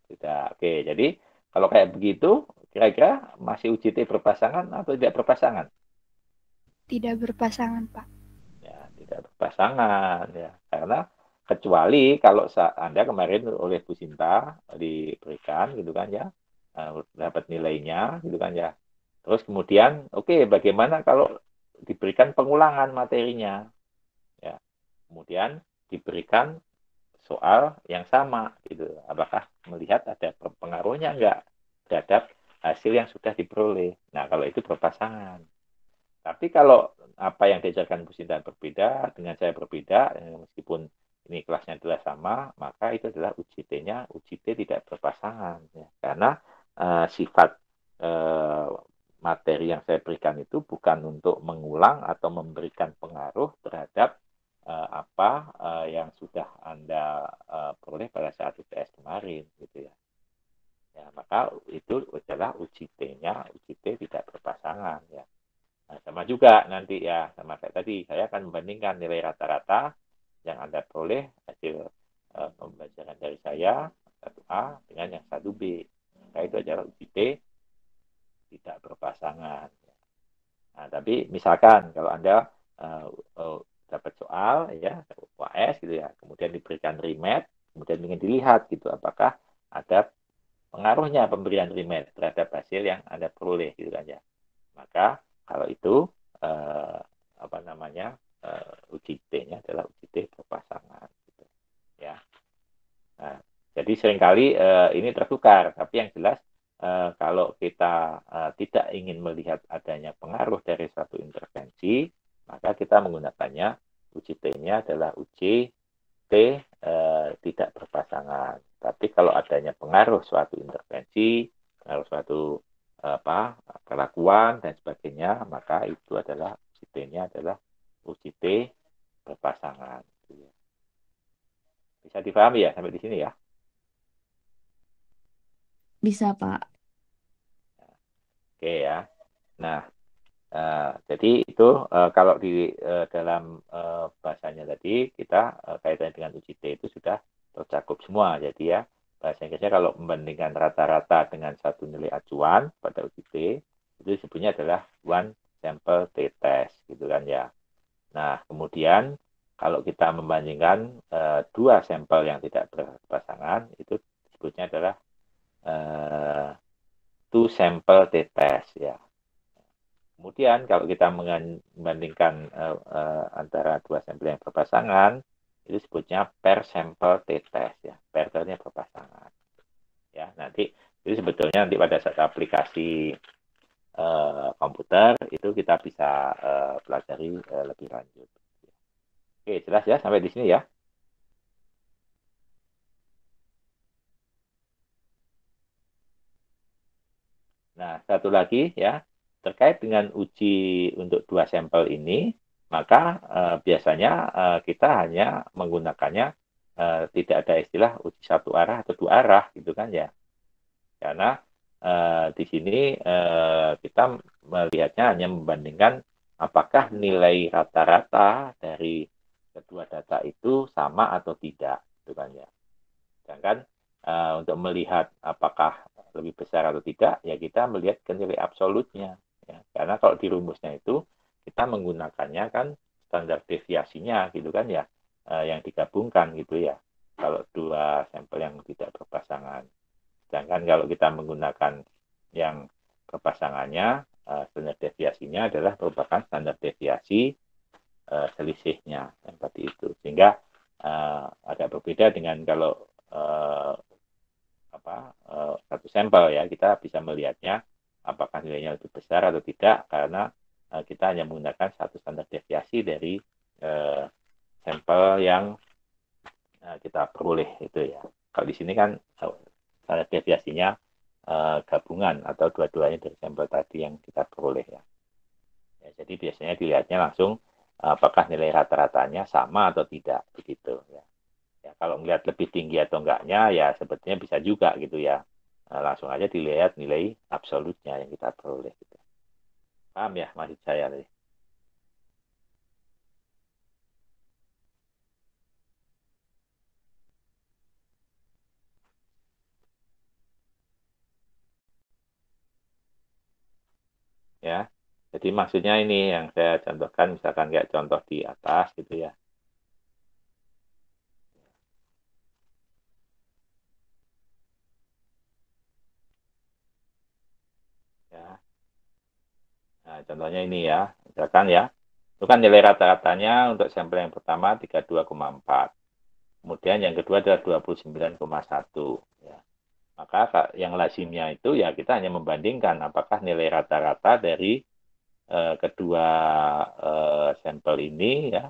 tidak. Oke, jadi kalau kayak begitu, kira-kira masih uji T berpasangan atau tidak berpasangan? Tidak berpasangan, Pak. Ya, tidak berpasangan. Ya. Karena kecuali kalau Anda kemarin oleh Bu Sinta diberikan gitu kan ya, dapat nilainya gitu kan ya. Terus kemudian, oke, bagaimana kalau diberikan pengulangan materinya? Ya, kemudian diberikan soal yang sama gitu. Apakah melihat ada pengaruhnya enggak terhadap hasil yang sudah diperoleh. Nah, kalau itu berpasangan. Tapi kalau apa yang diajarkan Bu Sinta berbeda, dengan saya berbeda, meskipun ini kelasnya adalah sama, maka itu adalah UJT-nya, UJT tidak berpasangan. Ya. Karena sifat materi yang saya berikan itu bukan untuk mengulang atau memberikan pengaruh terhadap apa yang sudah Anda peroleh pada saat UTS kemarin. Gitu ya. Ya, maka itu adalah UJT-nya, UJT tidak berpasangan. Ya. Nah, sama juga nanti ya, sama kayak tadi, saya akan membandingkan nilai rata-rata yang Anda peroleh hasil pembelajaran dari saya, 1A dengan yang 1B. Maka itu adalah UJT tidak berpasangan. Nah, tapi misalkan kalau Anda dapat soal, ya, UAS gitu ya, kemudian diberikan remat, kemudian ingin dilihat gitu, apakah ada pengaruhnya pemberian remat terhadap hasil yang Anda peroleh gitu kan ya. Maka kalau itu apa namanya UJT-nya adalah UJT berpasangan gitu. Ya. Nah, jadi seringkali ini tertukar, tapi yang jelas kalau kita tidak ingin melihat adanya pengaruh dari suatu intervensi, maka kita menggunakannya UJT-nya adalah UJT tidak berpasangan. Tapi kalau adanya pengaruh suatu intervensi, pengaruh suatu perlakuan dan sebagainya, maka itu adalah UJT-nya adalah UJT berpasangan. Bisa dipahami ya sampai di sini ya? Bisa, Pak. Oke ya. Nah, jadi itu kalau di dalam bahasanya tadi kita kaitannya dengan UJT itu sudah tercakup semua. Jadi ya bahasa Inggrisnya kalau membandingkan rata-rata dengan satu nilai acuan pada UJT itu disebutnya adalah one sample t-test gitu kan ya. Nah, kemudian kalau kita membandingkan dua sampel yang tidak berpasangan itu disebutnya adalah two sample t-test ya. Kemudian kalau kita membandingkan antara dua sampel yang berpasangan, itu disebutnya per sampel t-test ya. Per artinya berpasangan. Ya, nanti itu sebetulnya nanti pada saat aplikasi komputer itu kita bisa pelajari lebih lanjut. Oke, jelas ya sampai di sini ya. Nah, satu lagi ya, terkait dengan uji untuk dua sampel ini, maka biasanya kita hanya menggunakannya tidak ada istilah uji satu arah atau dua arah gitu kan ya. Karena di sini kita melihatnya hanya membandingkan apakah nilai rata-rata dari kedua data itu sama atau tidak gitu kan ya. Sedangkan untuk melihat apakah lebih besar atau tidak, ya kita melihat ke nilai absolutnya. Ya. Karena kalau di rumusnya itu, kita menggunakannya kan standar deviasinya gitu kan ya, yang digabungkan gitu ya. Kalau dua sampel yang tidak berpasangan. Sedangkan kalau kita menggunakan yang berpasangannya, standar deviasinya adalah merupakan standar deviasi selisihnya yang tadi itu. Sehingga agak berbeda dengan kalau satu sampel ya, kita bisa melihatnya apakah nilainya lebih besar atau tidak karena kita hanya menggunakan satu standar deviasi dari sampel yang kita peroleh itu ya. Kalau di sini kan standar deviasinya gabungan atau dua-duanya dari sampel tadi yang kita peroleh ya. Ya, jadi biasanya dilihatnya langsung apakah nilai rata-ratanya sama atau tidak begitu ya. Ya, kalau melihat lebih tinggi atau enggaknya, ya sebetulnya bisa juga gitu ya. Langsung aja dilihat nilai absolutnya yang kita peroleh. Gitu. Paham ya maksud saya tadi? Ya, jadi maksudnya ini yang saya contohkan, misalkan kayak contoh di atas gitu ya. Ya. Nah, contohnya ini ya, misalkan ya, itu kan nilai rata-ratanya untuk sampel yang pertama 32,4. Kemudian yang kedua adalah 29,1 ya. Maka yang lazimnya itu ya kita hanya membandingkan apakah nilai rata-rata dari kedua sampel ini ya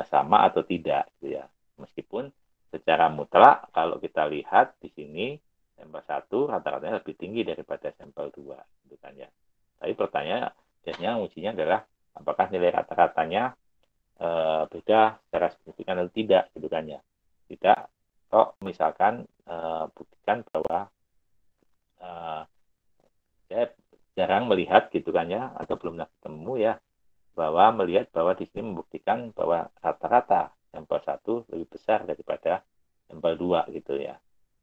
sama atau tidak gitu ya. Meskipun secara mutlak kalau kita lihat di sini sampel 1 rata-ratanya lebih tinggi daripada sampel 2 gitu kan ya. Tapi pertanyaannya ujinya adalah apakah nilai rata-ratanya beda secara signifikan atau tidak gitu kan ya. Tidak kok misalkan buktikan bahwa saya jarang melihat gitu kan ya atau belum ketemu ya bahwa melihat bahwa di sini membuktikan bahwa rata-rata sampel 1 lebih besar daripada sampel 2 gitu ya.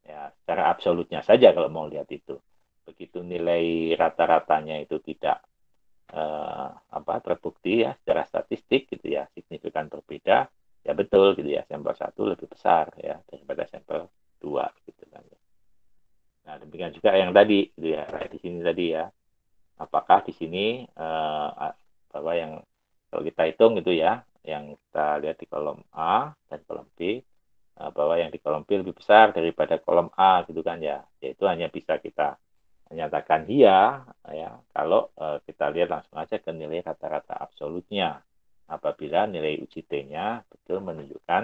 Ya, secara absolutnya saja kalau mau lihat itu. Begitu nilai rata-ratanya itu tidak terbukti ya secara statistik gitu ya, signifikan berbeda, ya betul gitu ya, sampel 1 lebih besar ya daripada sampel 2 gitu kan ya. Nah, demikian juga yang tadi gitu ya, kayak di sini tadi ya. Apakah di sini bahwa yang kalau kita hitung gitu ya, yang kita lihat di kolom A dan kolom B, bahwa yang di kolom B lebih besar daripada kolom A gitu kan ya, yaitu hanya bisa kita menyatakan iya ya kalau kita lihat langsung aja ke nilai rata-rata absolutnya. Apabila nilai uji T-nya betul menunjukkan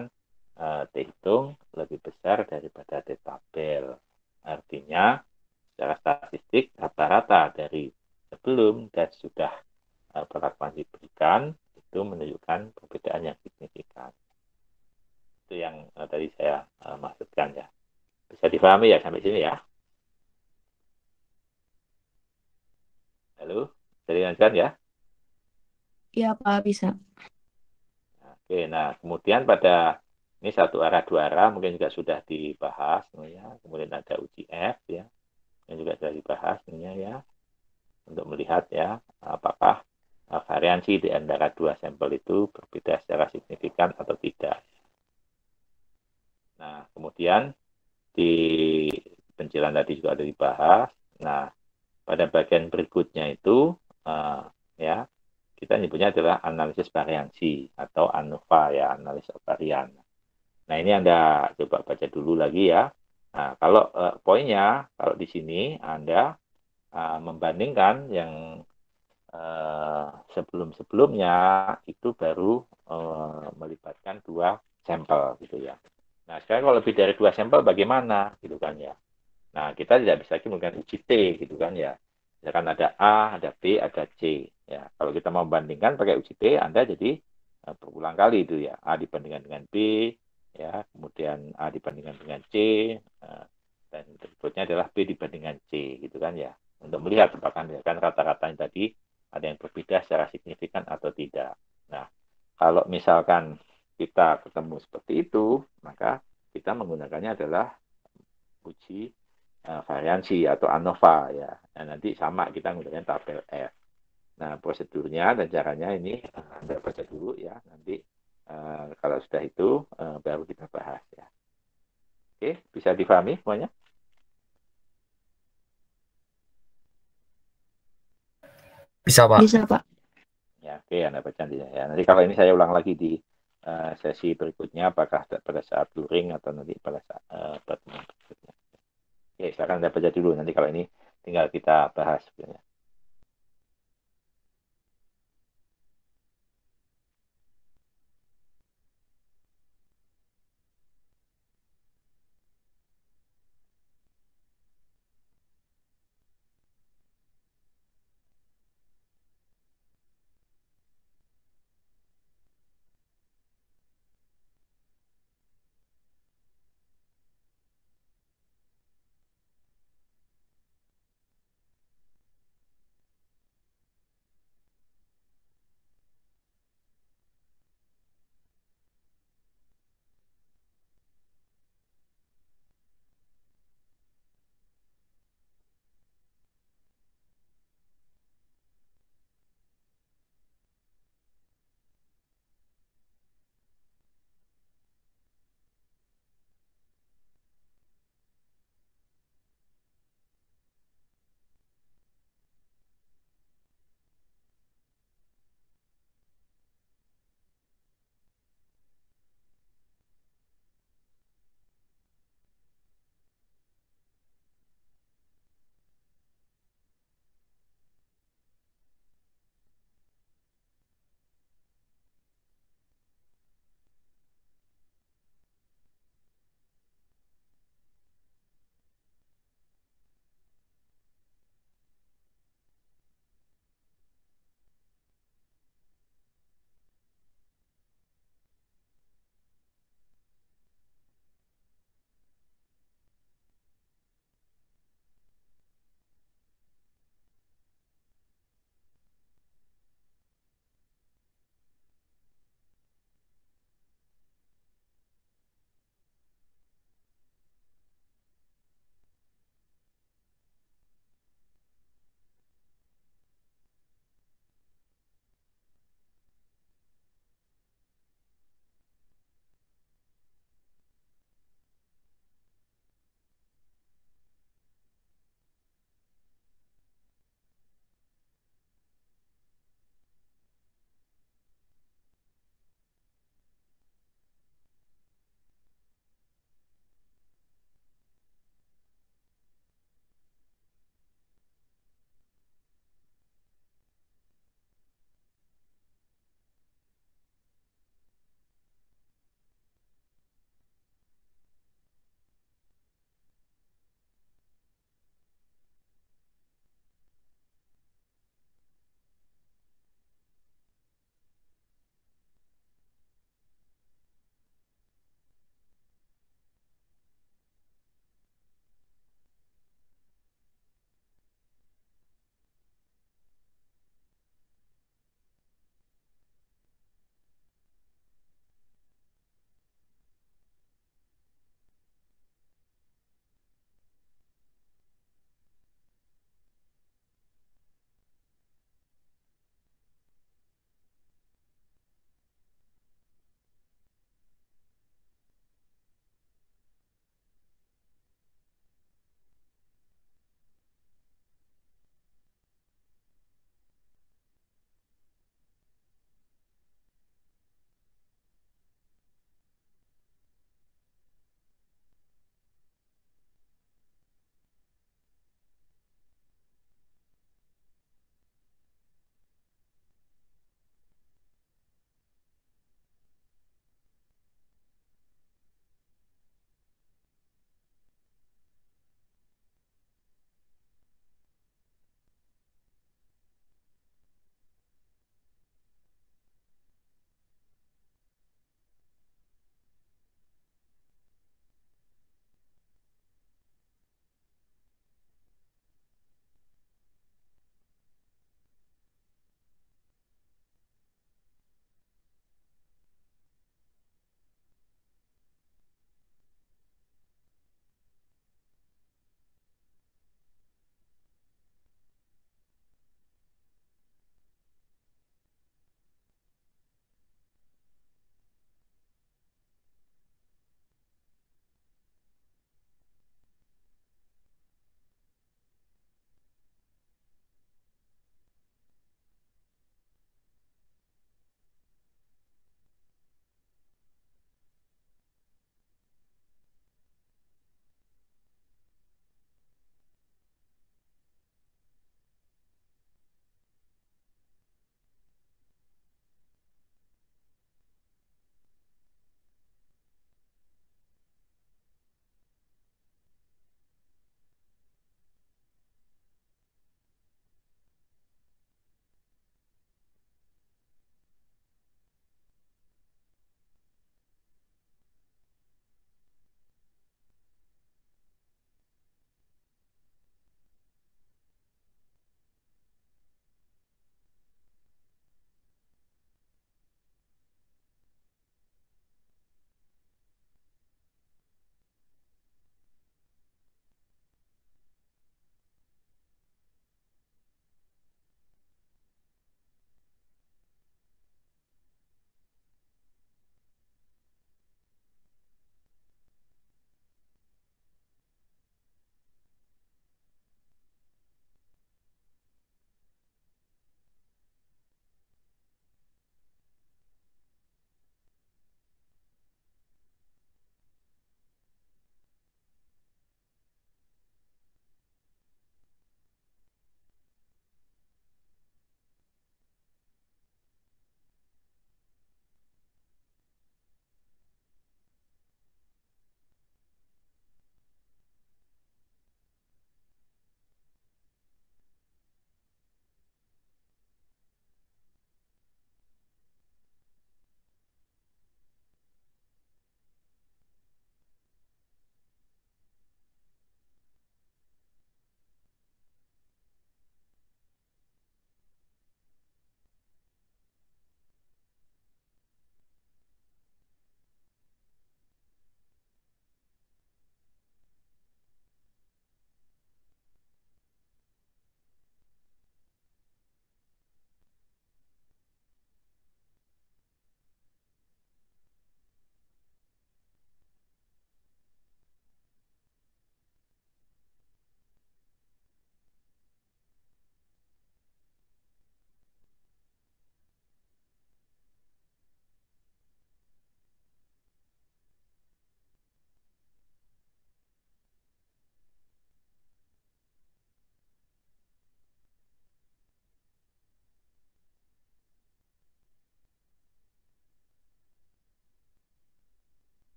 T hitung lebih besar daripada T tabel. Artinya secara statistik rata-rata dari sebelum dan sudah perlakuan diberikan itu menunjukkan perbedaan yang signifikan. Itu yang tadi saya maksudkan ya. Bisa dipahami ya sampai sini ya. Halo, bisa dilanjutkan ya. Iya, Pak, bisa. Oke, nah kemudian pada ini satu arah dua arah mungkin juga sudah dibahas ya. Kemudian ada uji F ya, yang juga sudah dibahas ya untuk melihat ya apakah variansi di antara dua sampel itu berbeda secara signifikan atau tidak. Nah, kemudian di pencilan tadi juga ada dibahas. Nah, pada bagian berikutnya itu ya kita nyebutnya adalah analisis variansi atau ANOVA ya, analisis varian. Nah, ini Anda coba baca dulu lagi ya. Nah, kalau poinnya, kalau di sini Anda membandingkan yang sebelum-sebelumnya itu baru melibatkan dua sampel gitu ya. Nah, sekarang kalau lebih dari dua sampel bagaimana gitu kan ya. Nah, kita tidak bisa lagi menggunakan uji T gitu kan ya. Misalkan ada A, ada B, ada C. Ya, kalau kita mau bandingkan pakai uji T, Anda jadi berulang kali itu ya. A dibandingkan dengan B, ya, kemudian A dibandingkan dengan C, dan berikutnya adalah B dibandingkan C gitu kan ya. Untuk melihat apakah misalkan rata-ratanya tadi ada yang berbeda secara signifikan atau tidak. Nah, kalau misalkan kita ketemu seperti itu, maka kita menggunakannya adalah uji variansi atau ANOVA ya. Nah, nanti sama kita menggunakan tabel F. Nah, prosedurnya dan caranya ini Anda baca dulu ya. Nanti kalau sudah itu baru kita bahas ya. Oke, bisa difahami semuanya? Bisa, Pak. Bisa, Pak. Ya, oke, Anda baca nanti ya. Nanti kalau ini saya ulang lagi di sesi berikutnya, apakah pada saat luring atau nanti pada saat pertemuan berikutnya. Oke, silakan Anda baca dulu. Nanti kalau ini tinggal kita bahas sebenarnya.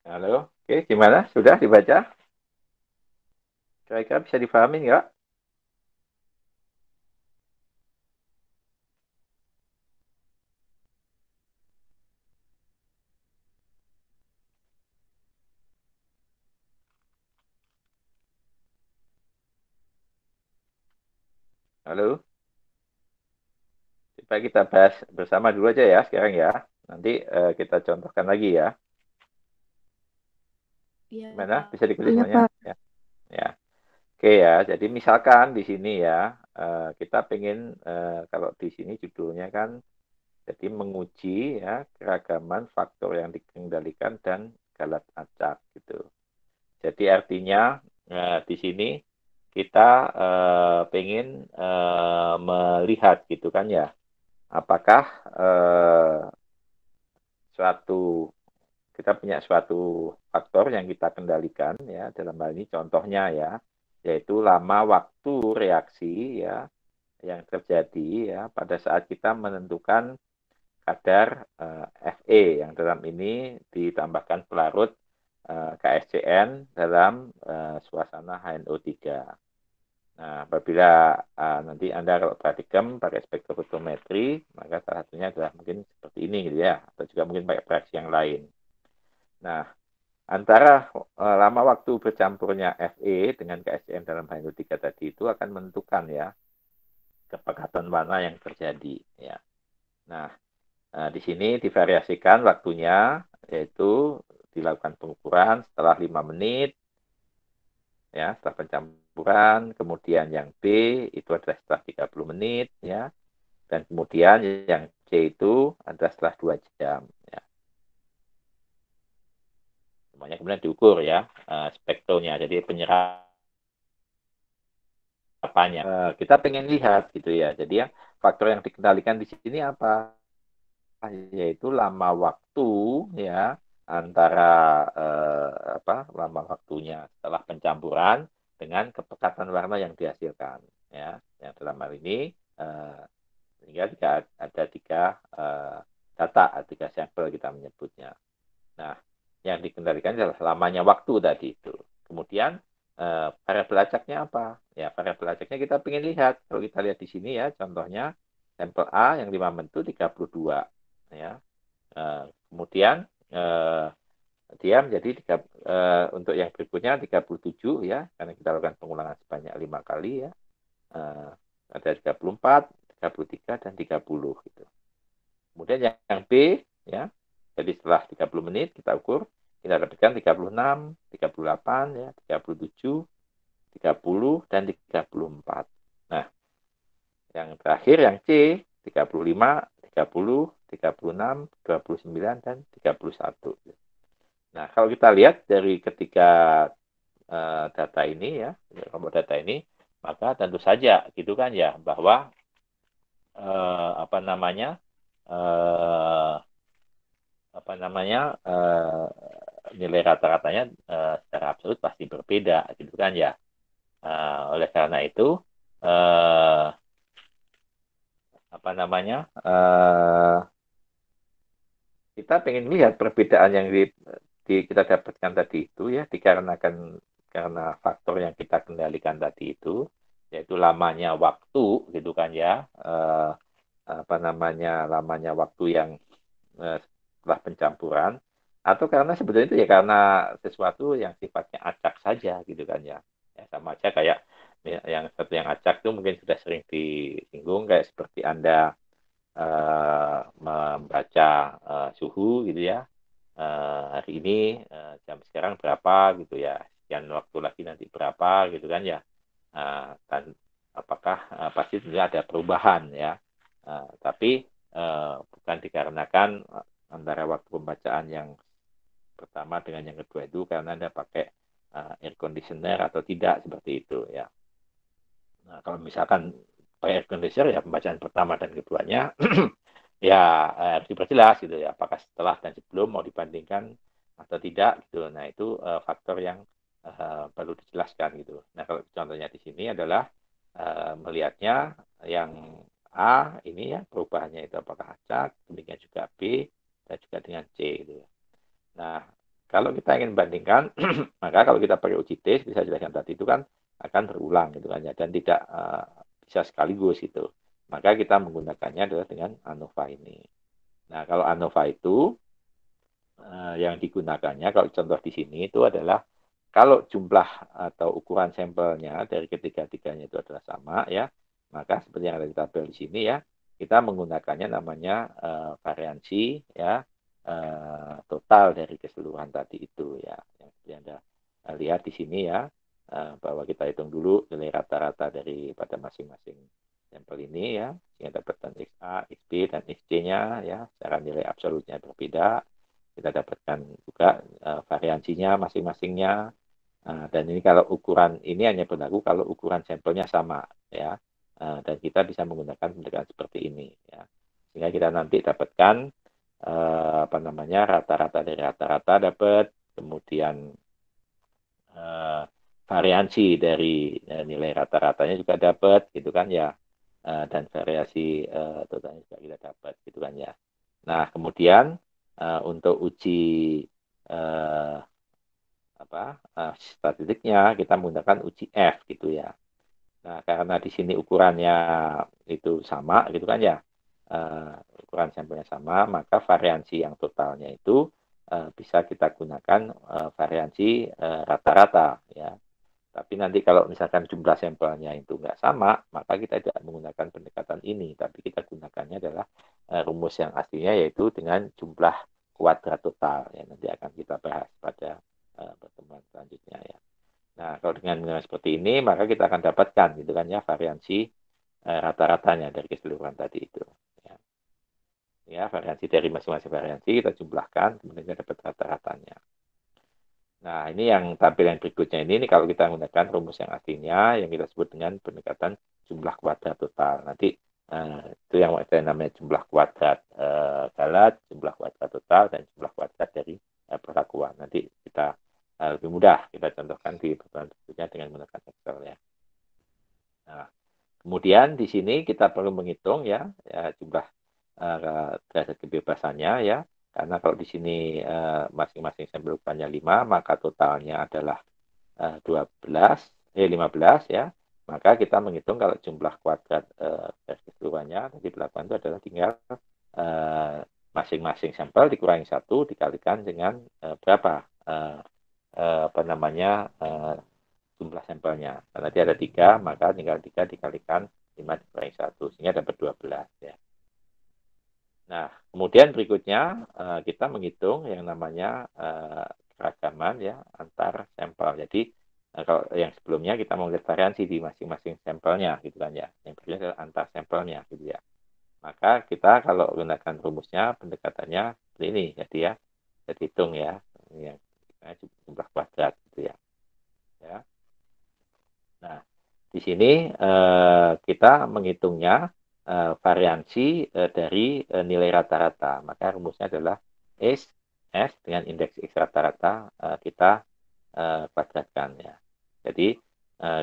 Halo, oke, gimana? Sudah dibaca? Kira-kira bisa dipahami nggak? Halo, coba kita bahas bersama dulu aja ya sekarang ya. Nanti kita contohkan lagi ya. Iya, Gimana? Pak. Bisa diikuti Iya, semuanya? Pak. Ya. Ya. Oke ya, jadi misalkan di sini ya, kita pengen kalau di sini judulnya kan jadi menguji ya keragaman faktor yang dikendalikan dan galat acak gitu. Jadi artinya di sini kita pengen melihat gitu kan ya, apakah suatu kita punya suatu faktor yang kita kendalikan ya dalam hal ini contohnya ya, yaitu lama waktu reaksi ya yang terjadi ya pada saat kita menentukan kadar Fe yang dalam ini ditambahkan pelarut KSCN dalam suasana HNO3. Nah, apabila nanti Anda kalau praktikum pakai spektrofotometri, maka salah satunya adalah mungkin seperti ini gitu ya, atau juga mungkin pakai reaksi yang lain. Nah, antara lama waktu bercampurnya Fe dengan KSCN dalam HNO3 tadi itu akan menentukan ya kepekatan warna yang terjadi ya. Nah, di sini divariasikan waktunya, yaitu dilakukan pengukuran setelah 5 menit, ya, setelah pencampuran. Kemudian yang B itu adalah setelah 30 menit, ya. Dan kemudian yang C itu adalah setelah 2 jam, ya. Semuanya kemudian diukur, ya, spektronya. Jadi penyerapannya. Kita pengen lihat, gitu ya. Jadi yang faktor yang dikendalikan di sini apa? Yaitu lama waktu ya antara lama waktunya setelah pencampuran dengan kepekatan warna yang dihasilkan ya yang dalam hal ini sehingga ada tiga data tiga sampel kita menyebutnya. Nah, yang dikendalikan adalah lamanya waktu tadi itu. Kemudian variabel acaknya apa? Ya, variabel acaknya kita ingin lihat. Kalau kita lihat di sini ya, contohnya sampel A yang 5 menit itu 32 ya. Kemudian dia menjadi untuk yang berikutnya 37 ya, karena kita lakukan pengulangan sebanyak 5 kali ya. Ada 34, 33 dan 30 gitu. Kemudian yang B ya. Jadi setelah 30 menit kita ukur, kita dapatkan 36, 38 ya, 37, 30 dan 34. Nah, yang terakhir yang C 35, 30, 36, 29 dan 31. Nah, kalau kita lihat dari ketiga data ini ya, kelompok data ini, maka tentu saja gitu kan ya bahwa apa namanya nilai rata-ratanya secara absolut pasti berbeda gitu kan ya. Oleh karena itu apa namanya kita pengen lihat perbedaan yang kita dapatkan tadi itu ya dikarenakan karena faktor yang kita kendalikan tadi itu yaitu lamanya waktu gitu kan ya lamanya waktu yang setelah pencampuran atau karena sebetulnya itu ya karena sesuatu yang sifatnya acak saja gitu kan ya. Ya sama aja kayak yang satu yang acak itu mungkin sudah sering disinggung kayak seperti Anda membaca suhu gitu ya. Hari ini jam sekarang berapa gitu ya. Sekian waktu lagi nanti berapa gitu kan ya. Dan apakah pasti tentunya ada perubahan ya. Tapi bukan dikarenakan antara waktu pembacaan yang pertama dengan yang kedua itu karena Anda pakai air conditioner atau tidak seperti itu ya. Nah, kalau misalkan pakai air conditioner ya pembacaan pertama dan keduanya ya harus diperjelas gitu ya apakah setelah dan sebelum mau dibandingkan atau tidak gitu. Nah, itu faktor yang perlu dijelaskan gitu. Nah, kalau contohnya di sini adalah melihatnya yang A ini ya perubahannya itu apakah acak, demikian juga B dan juga dengan C gitu. Nah, kalau kita ingin bandingkan, maka kalau kita pakai uji T, bisa jelaskan tadi itu kan akan berulang gitu kan ya, dan tidak bisa sekaligus gitu. Maka kita menggunakannya adalah dengan ANOVA ini. Nah, kalau ANOVA itu yang digunakannya, kalau contoh di sini itu adalah kalau jumlah atau ukuran sampelnya dari ketiga-tiganya itu adalah sama ya, maka seperti yang ada di tabel di sini ya, kita menggunakannya namanya variansi ya total dari keseluruhan tadi itu ya. Yang seperti Anda lihat di sini ya, bahwa kita hitung dulu nilai rata-rata daripada masing-masing sampel ini ya, sehingga dapatkan XA, XB, dan XC-nya ya, secara nilai absolutnya berbeda. Kita dapatkan juga variansinya masing-masingnya. Dan ini kalau ukuran ini hanya berlaku kalau ukuran sampelnya sama ya, dan kita bisa menggunakan pendekatan seperti ini ya, sehingga kita nanti dapatkan apa namanya rata-rata dari rata-rata dapat, kemudian variansi dari nilai rata-ratanya juga dapat gitu kan ya, dan variasi totalnya juga kita dapat gitu kan ya. Nah kemudian untuk uji statistiknya kita menggunakan uji F gitu ya. Nah, karena di sini ukurannya itu sama gitu kan ya, ukuran sampelnya sama, maka variansi yang totalnya itu bisa kita gunakan variansi rata-rata ya. Tapi nanti kalau misalkan jumlah sampelnya itu nggak sama, maka kita tidak menggunakan pendekatan ini, tapi kita gunakannya adalah rumus yang aslinya, yaitu dengan jumlah kuadrat total ya. Nanti akan kita bahas pada pertemuan selanjutnya ya. Nah, kalau dengan seperti ini, maka kita akan dapatkan gitu kan ya variansi rata-ratanya dari keseluruhan tadi itu. Ya. Ya, variansi dari masing-masing variansi kita jumlahkan, kemudian kita dapat rata-ratanya. Nah, ini yang tampilan berikutnya ini kalau kita menggunakan rumus yang aslinya, yang kita sebut dengan pendekatan jumlah kuadrat total. Nanti itu yang namanya jumlah kuadrat galat, jumlah kuadrat total, dan jumlah kuadrat dari perlakuan. Nanti kita lebih mudah kita contohkan di pertemuan berikutnya dengan menggunakan Excel ya. Nah, kemudian di sini kita perlu menghitung ya jumlah derajat kebebasannya ya. Karena kalau di sini masing-masing sampel ukurannya 5, maka totalnya adalah 15 ya. Maka kita menghitung kalau jumlah kuadrat dari keseluruhannya tadi dilakukan itu adalah tinggal masing-masing sampel dikurangi 1 dikalikan dengan berapa apa namanya jumlah sampelnya. Karena dia ada 3, maka tinggal 3 dikalikan 5 dikurangi 1 sehingga dapat 12 ya. Nah, kemudian berikutnya kita menghitung yang namanya keragaman ya antar sampel. Jadi kalau yang sebelumnya kita mau lihat variansi di masing-masing sampelnya gitu kan ya. Yang berikutnya adalah antar sampelnya gitu ya. Maka kita kalau gunakan rumusnya pendekatannya seperti ini. Jadi ya, kita hitung ya yang jumlah kuadrat gitu ya. Ya. Nah, di sini kita menghitungnya variansi dari nilai rata-rata. Maka rumusnya adalah S dengan indeks X rata-rata kita kuadratkan ya. Jadi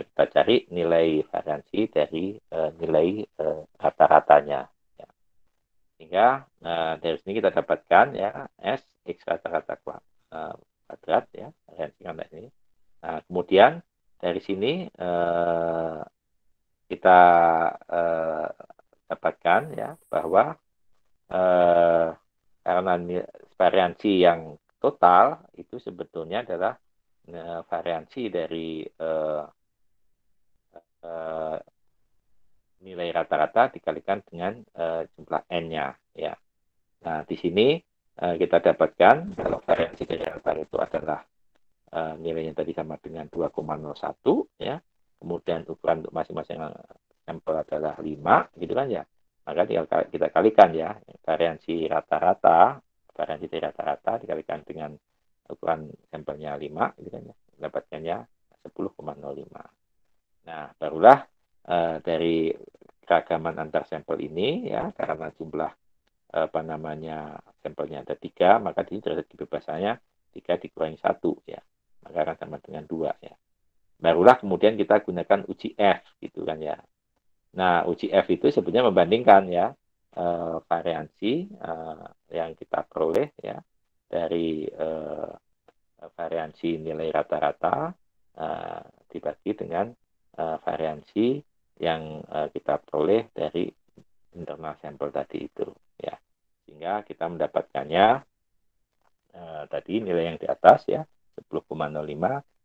kita cari nilai variansi dari nilai rata-ratanya. Ya. Sehingga dari sini kita dapatkan ya S X rata-rata kuadrat ya, variansi kan ini. Nah, kemudian dari sini kita dapatkan ya bahwa karena variansi yang total itu sebetulnya adalah variansi dari nilai rata-rata dikalikan dengan jumlah n-nya ya. Nah, di sini kita dapatkan kalau variansi dari rata itu adalah nilainya tadi sama dengan 2,01 ya. Kemudian ukuran untuk masing-masing sampel adalah 5 gitu kan ya. Maka tinggal kita kalikan ya variansi dari rata-rata dikalikan dengan ukuran sampelnya 5 gitu kan ya. Dapatkannya 10,05. Nah, barulah dari keragaman antar sampel ini ya, karena jumlah apa namanya sampelnya ada 3, maka di sini derajat kebebasannya 3 dikurangi 1 ya. Maka akan sama dengan 2 ya. Barulah kemudian kita gunakan uji F gitu kan ya. Nah, uji F itu sebenarnya membandingkan ya variansi yang kita peroleh ya dari variansi nilai rata-rata dibagi dengan variansi yang kita peroleh dari internal sampel tadi itu, ya, sehingga kita mendapatkannya tadi nilai yang di atas ya 10,05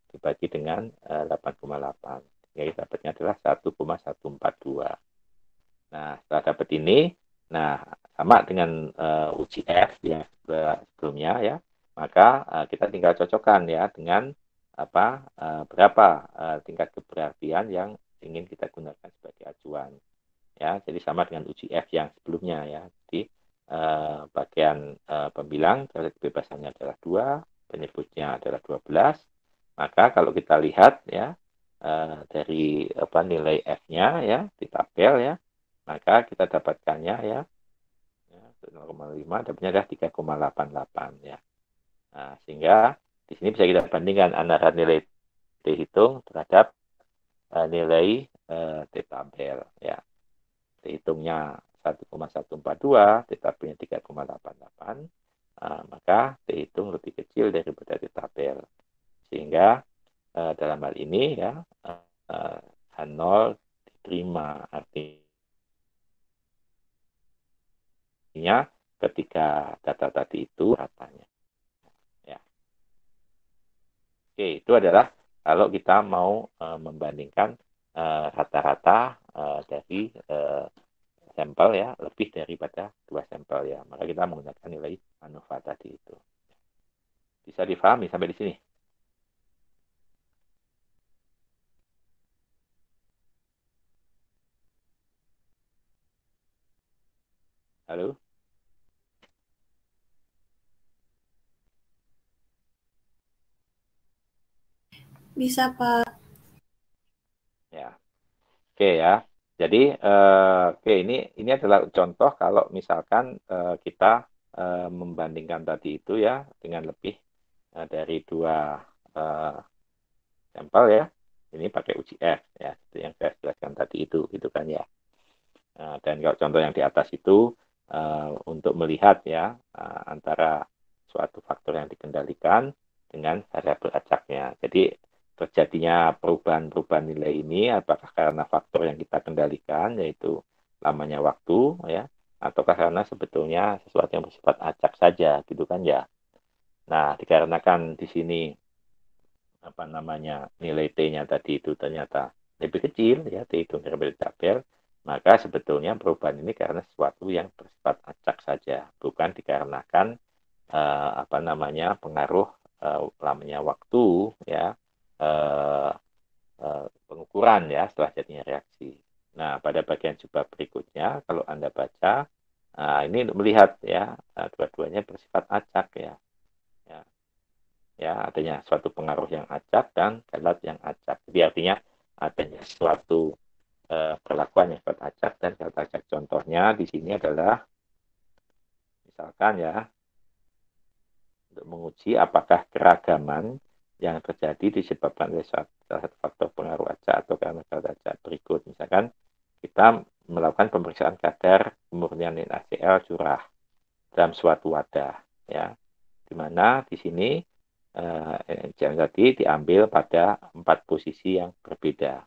dibagi dengan 8,8, ya kita dapatnya adalah 1,142. Nah, setelah dapat ini, nah sama dengan UCF yang sebelumnya ya, maka kita tinggal cocokkan ya dengan berapa tingkat keberartian yang ingin kita gunakan sebagai acuan. Ya, jadi sama dengan UCF yang sebelumnya ya. Jadi bagian pembilang dari kebebasannya adalah 2, penyebutnya adalah 12. Maka kalau kita lihat ya dari nilai F-nya ya di tabel ya, maka kita dapatkannya ya 0,5 dapatnya adalah 3,88 ya. Nah, sehingga di sini bisa kita bandingkan antara nilai T hitung terhadap nilai T tabel ya. T hitungnya 1,142, T tabelnya 3,88, maka T hitung lebih kecil daripada T tabel. Sehingga dalam hal ini ya H0 diterima, artinya ketika data tadi itu ratanya. Ya. Oke, itu adalah kalau kita mau membandingkan rata-rata dari sampel ya, lebih daripada 2 sampel ya, maka kita menggunakan nilai ANOVA tadi itu. Bisa difahami sampai di sini? Halo? Bisa, Pak. Ya. Oke ya. Jadi oke ini adalah contoh kalau misalkan kita membandingkan tadi itu ya dengan lebih dari 2 sampel ya. Ini pakai UCF ya, itu yang saya jelaskan tadi itu gitu kan ya. Dan kalau contoh yang di atas itu untuk melihat ya antara suatu faktor yang dikendalikan dengan variabel acaknya. Jadi terjadinya perubahan-perubahan nilai ini apakah karena faktor yang kita kendalikan yaitu lamanya waktu ya, ataukah karena sebetulnya sesuatu yang bersifat acak saja gitu kan ya. Nah, dikarenakan di sini nilai T-nya tadi itu ternyata lebih kecil ya, T itu daripada tabel, maka sebetulnya perubahan ini karena sesuatu yang bersifat acak saja, bukan dikarenakan pengaruh lamanya waktu ya, pengukuran ya setelah jadinya reaksi. Nah, pada bagian coba berikutnya kalau Anda baca ini untuk melihat ya dua-duanya bersifat acak ya. Ya, adanya suatu pengaruh yang acak dan galat yang acak. Jadi artinya adanya suatu perlakuan yang galat acak dan galat acak. Contohnya di sini adalah misalkan ya untuk menguji apakah keragaman yang terjadi disebabkan oleh salah satu faktor pengaruh acak atau karena galat acak berikut. Misalkan kita melakukan pemeriksaan kadar kemurnian NaCl curah dalam suatu wadah ya, di mana di sini yang tadi diambil pada 4 posisi yang berbeda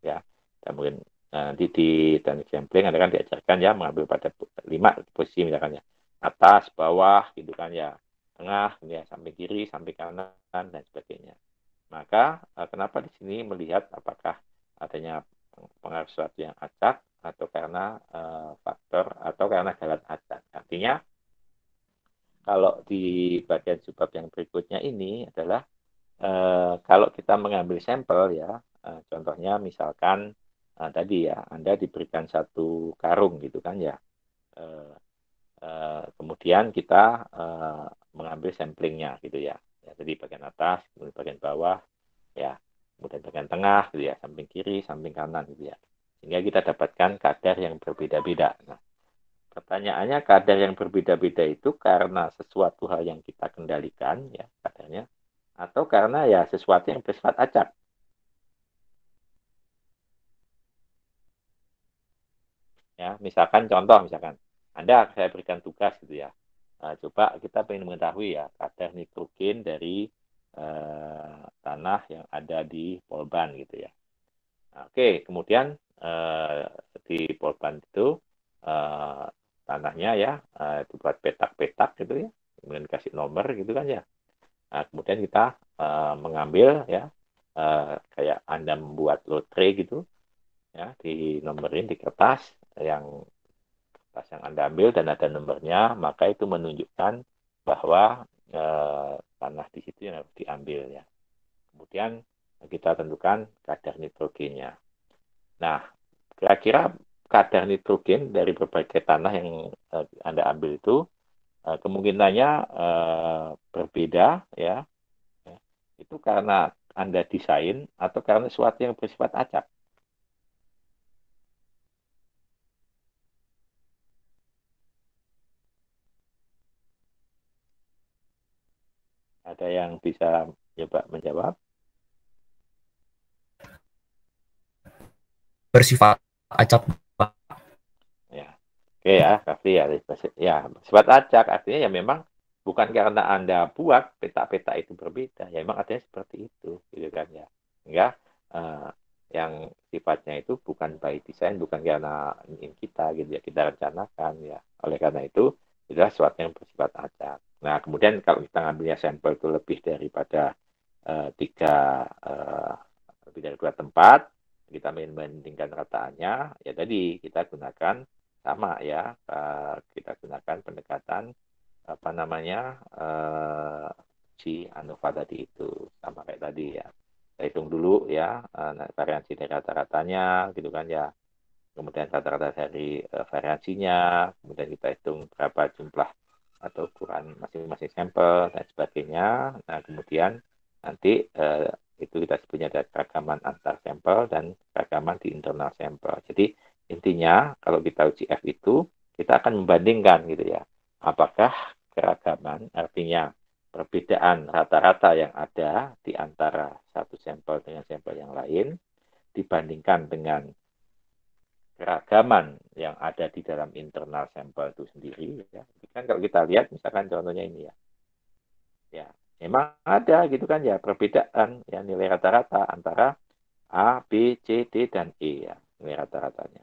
ya. Dan mungkin nanti di teknik sampling Anda kan diajarkan ya mengambil pada 5 posisi misalkan ya, atas, bawah gitu kan ya, tengah ya, samping kiri, samping kanan dan sebagainya. Maka kenapa di sini melihat apakah adanya pengaruh sesuatu yang acak atau karena faktor atau karena galat acak. Artinya kalau di bagian subbab yang berikutnya ini adalah kalau kita mengambil sampel ya, contohnya misalkan tadi ya Anda diberikan satu karung gitu kan ya, kemudian kita mengambil samplingnya gitu ya, jadi bagian atas, kemudian bagian bawah ya, kemudian bagian tengah gitu ya, samping kiri, samping kanan gitu ya, sehingga kita dapatkan kadar yang berbeda-beda. Nah, pertanyaannya kadar yang berbeda-beda itu karena sesuatu hal yang kita kendalikan ya kadarnya, atau karena ya sesuatu yang bersifat acak. Ya, misalkan contoh misalkan saya berikan tugas gitu ya. Coba kita ingin mengetahui ya kadar nitrogen dari tanah yang ada di Polban gitu ya. Nah, oke, kemudian di Polban itu tanahnya ya dibuat petak-petak gitu ya, kemudian dikasih nomor gitu kan ya. Nah, kemudian kita mengambil ya kayak Anda membuat lotre gitu ya, dinomorin di kertas yang Anda ambil dan ada nomornya, maka itu menunjukkan bahwa tanah di situ yang harus diambil ya. Kemudian kita tentukan kadar nitrogennya. Nah, kira-kira kadar nitrogen dari berbagai tanah yang Anda ambil itu kemungkinannya berbeda ya. Itu karena Anda desain atau karena sesuatu yang bersifat acak. Ada yang bisa coba menjawab? Bersifat acak. Ya, oke ya, tapi ya bersifat acak artinya ya memang bukan karena Anda buat peta-peta itu berbeda, ya memang artinya seperti itu, gitu kan ya. Sehingga yang sifatnya itu bukan by design, bukan karena ingin kita gitu ya, kita rencanakan ya. Oleh karena itu adalah sesuatu yang bersifat acak. Nah, kemudian kalau kita ngambilnya sampel itu lebih daripada lebih dari 2 tempat, kita membandingkan rataannya, ya tadi kita gunakan sama ya, kita gunakan pendekatan apa namanya si ANOVA tadi itu sama kayak tadi ya. Kita hitung dulu ya variansi dari rata-ratanya gitu kan ya. Kemudian rata-rata dari variansinya, kemudian kita hitung berapa jumlah atau ukuran masing-masing sampel dan sebagainya. Nah, kemudian nanti itu kita sebutnya ada keragaman antar sampel dan keragaman di internal sampel. Jadi intinya kalau kita uji F itu kita akan membandingkan gitu ya. Apakah keragaman artinya perbedaan rata-rata yang ada di antara satu sampel dengan sampel yang lain dibandingkan dengan keragaman yang ada di dalam internal sampel itu sendiri ya. Kan kalau kita lihat misalkan contohnya ini ya. Ya, memang ada gitu kan ya perbedaan ya nilai rata-rata antara A, B, C, D dan E ya, nilai rata-ratanya.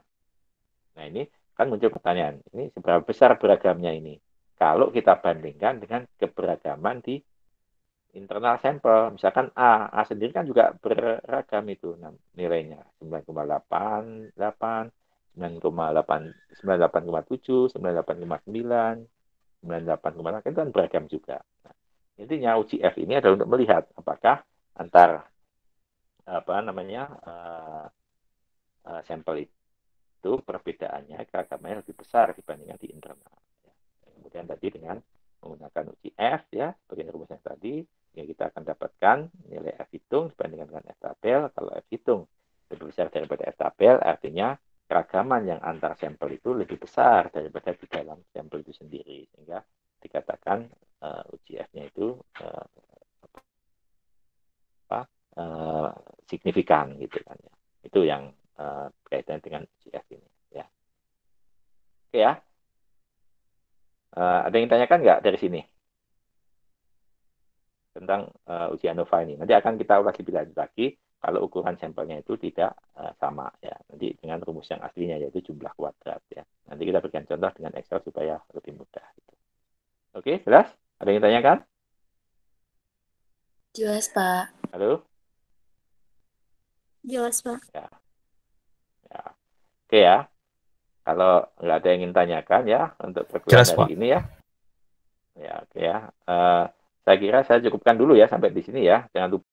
Nah, ini kan muncul pertanyaan, ini seberapa besar beragamnya ini? Kalau kita bandingkan dengan keberagaman di internal sampel, misalkan A sendiri kan juga beragam itu nilainya 9,88, 98,7, 98,9, 98,8 itu kan beragam juga. Nah, intinya uji F ini adalah untuk melihat apakah antar apa namanya sampel itu perbedaannya keragamannya lebih besar dibandingkan di internal. Kemudian tadi dengan menggunakan uji F ya sebagai rumusnya tadi ya kita akan dapatkan nilai F hitung dibandingkan dengan F tabel. Kalau F hitung lebih besar daripada F tabel artinya keragaman yang antar sampel itu lebih besar daripada di dalam sampel itu sendiri, sehingga dikatakan uji F-nya itu signifikan gitu kan ya. Itu yang berkaitan dengan uji F ini ya. Oke ya. Ada yang tanyakan nggak dari sini tentang uji ANOVA ini? Nanti akan kita ulas lebih lanjut lagi kalau ukuran sampelnya itu tidak sama ya. Nanti dengan rumus yang aslinya yaitu jumlah kuadrat ya. Nanti kita berikan contoh dengan Excel supaya lebih mudah. Gitu. Oke, jelas? Ada yang tanyakan? Jelas, Pak. Halo? Jelas, Pak. Ya. Ya. Oke ya. Kalau nggak ada yang ingin tanyakan ya untuk perkuliahan Jelas, hari Pak. ini ya. Ya, oke ya. Saya kira saya cukupkan dulu ya sampai di sini ya. Jangan lupa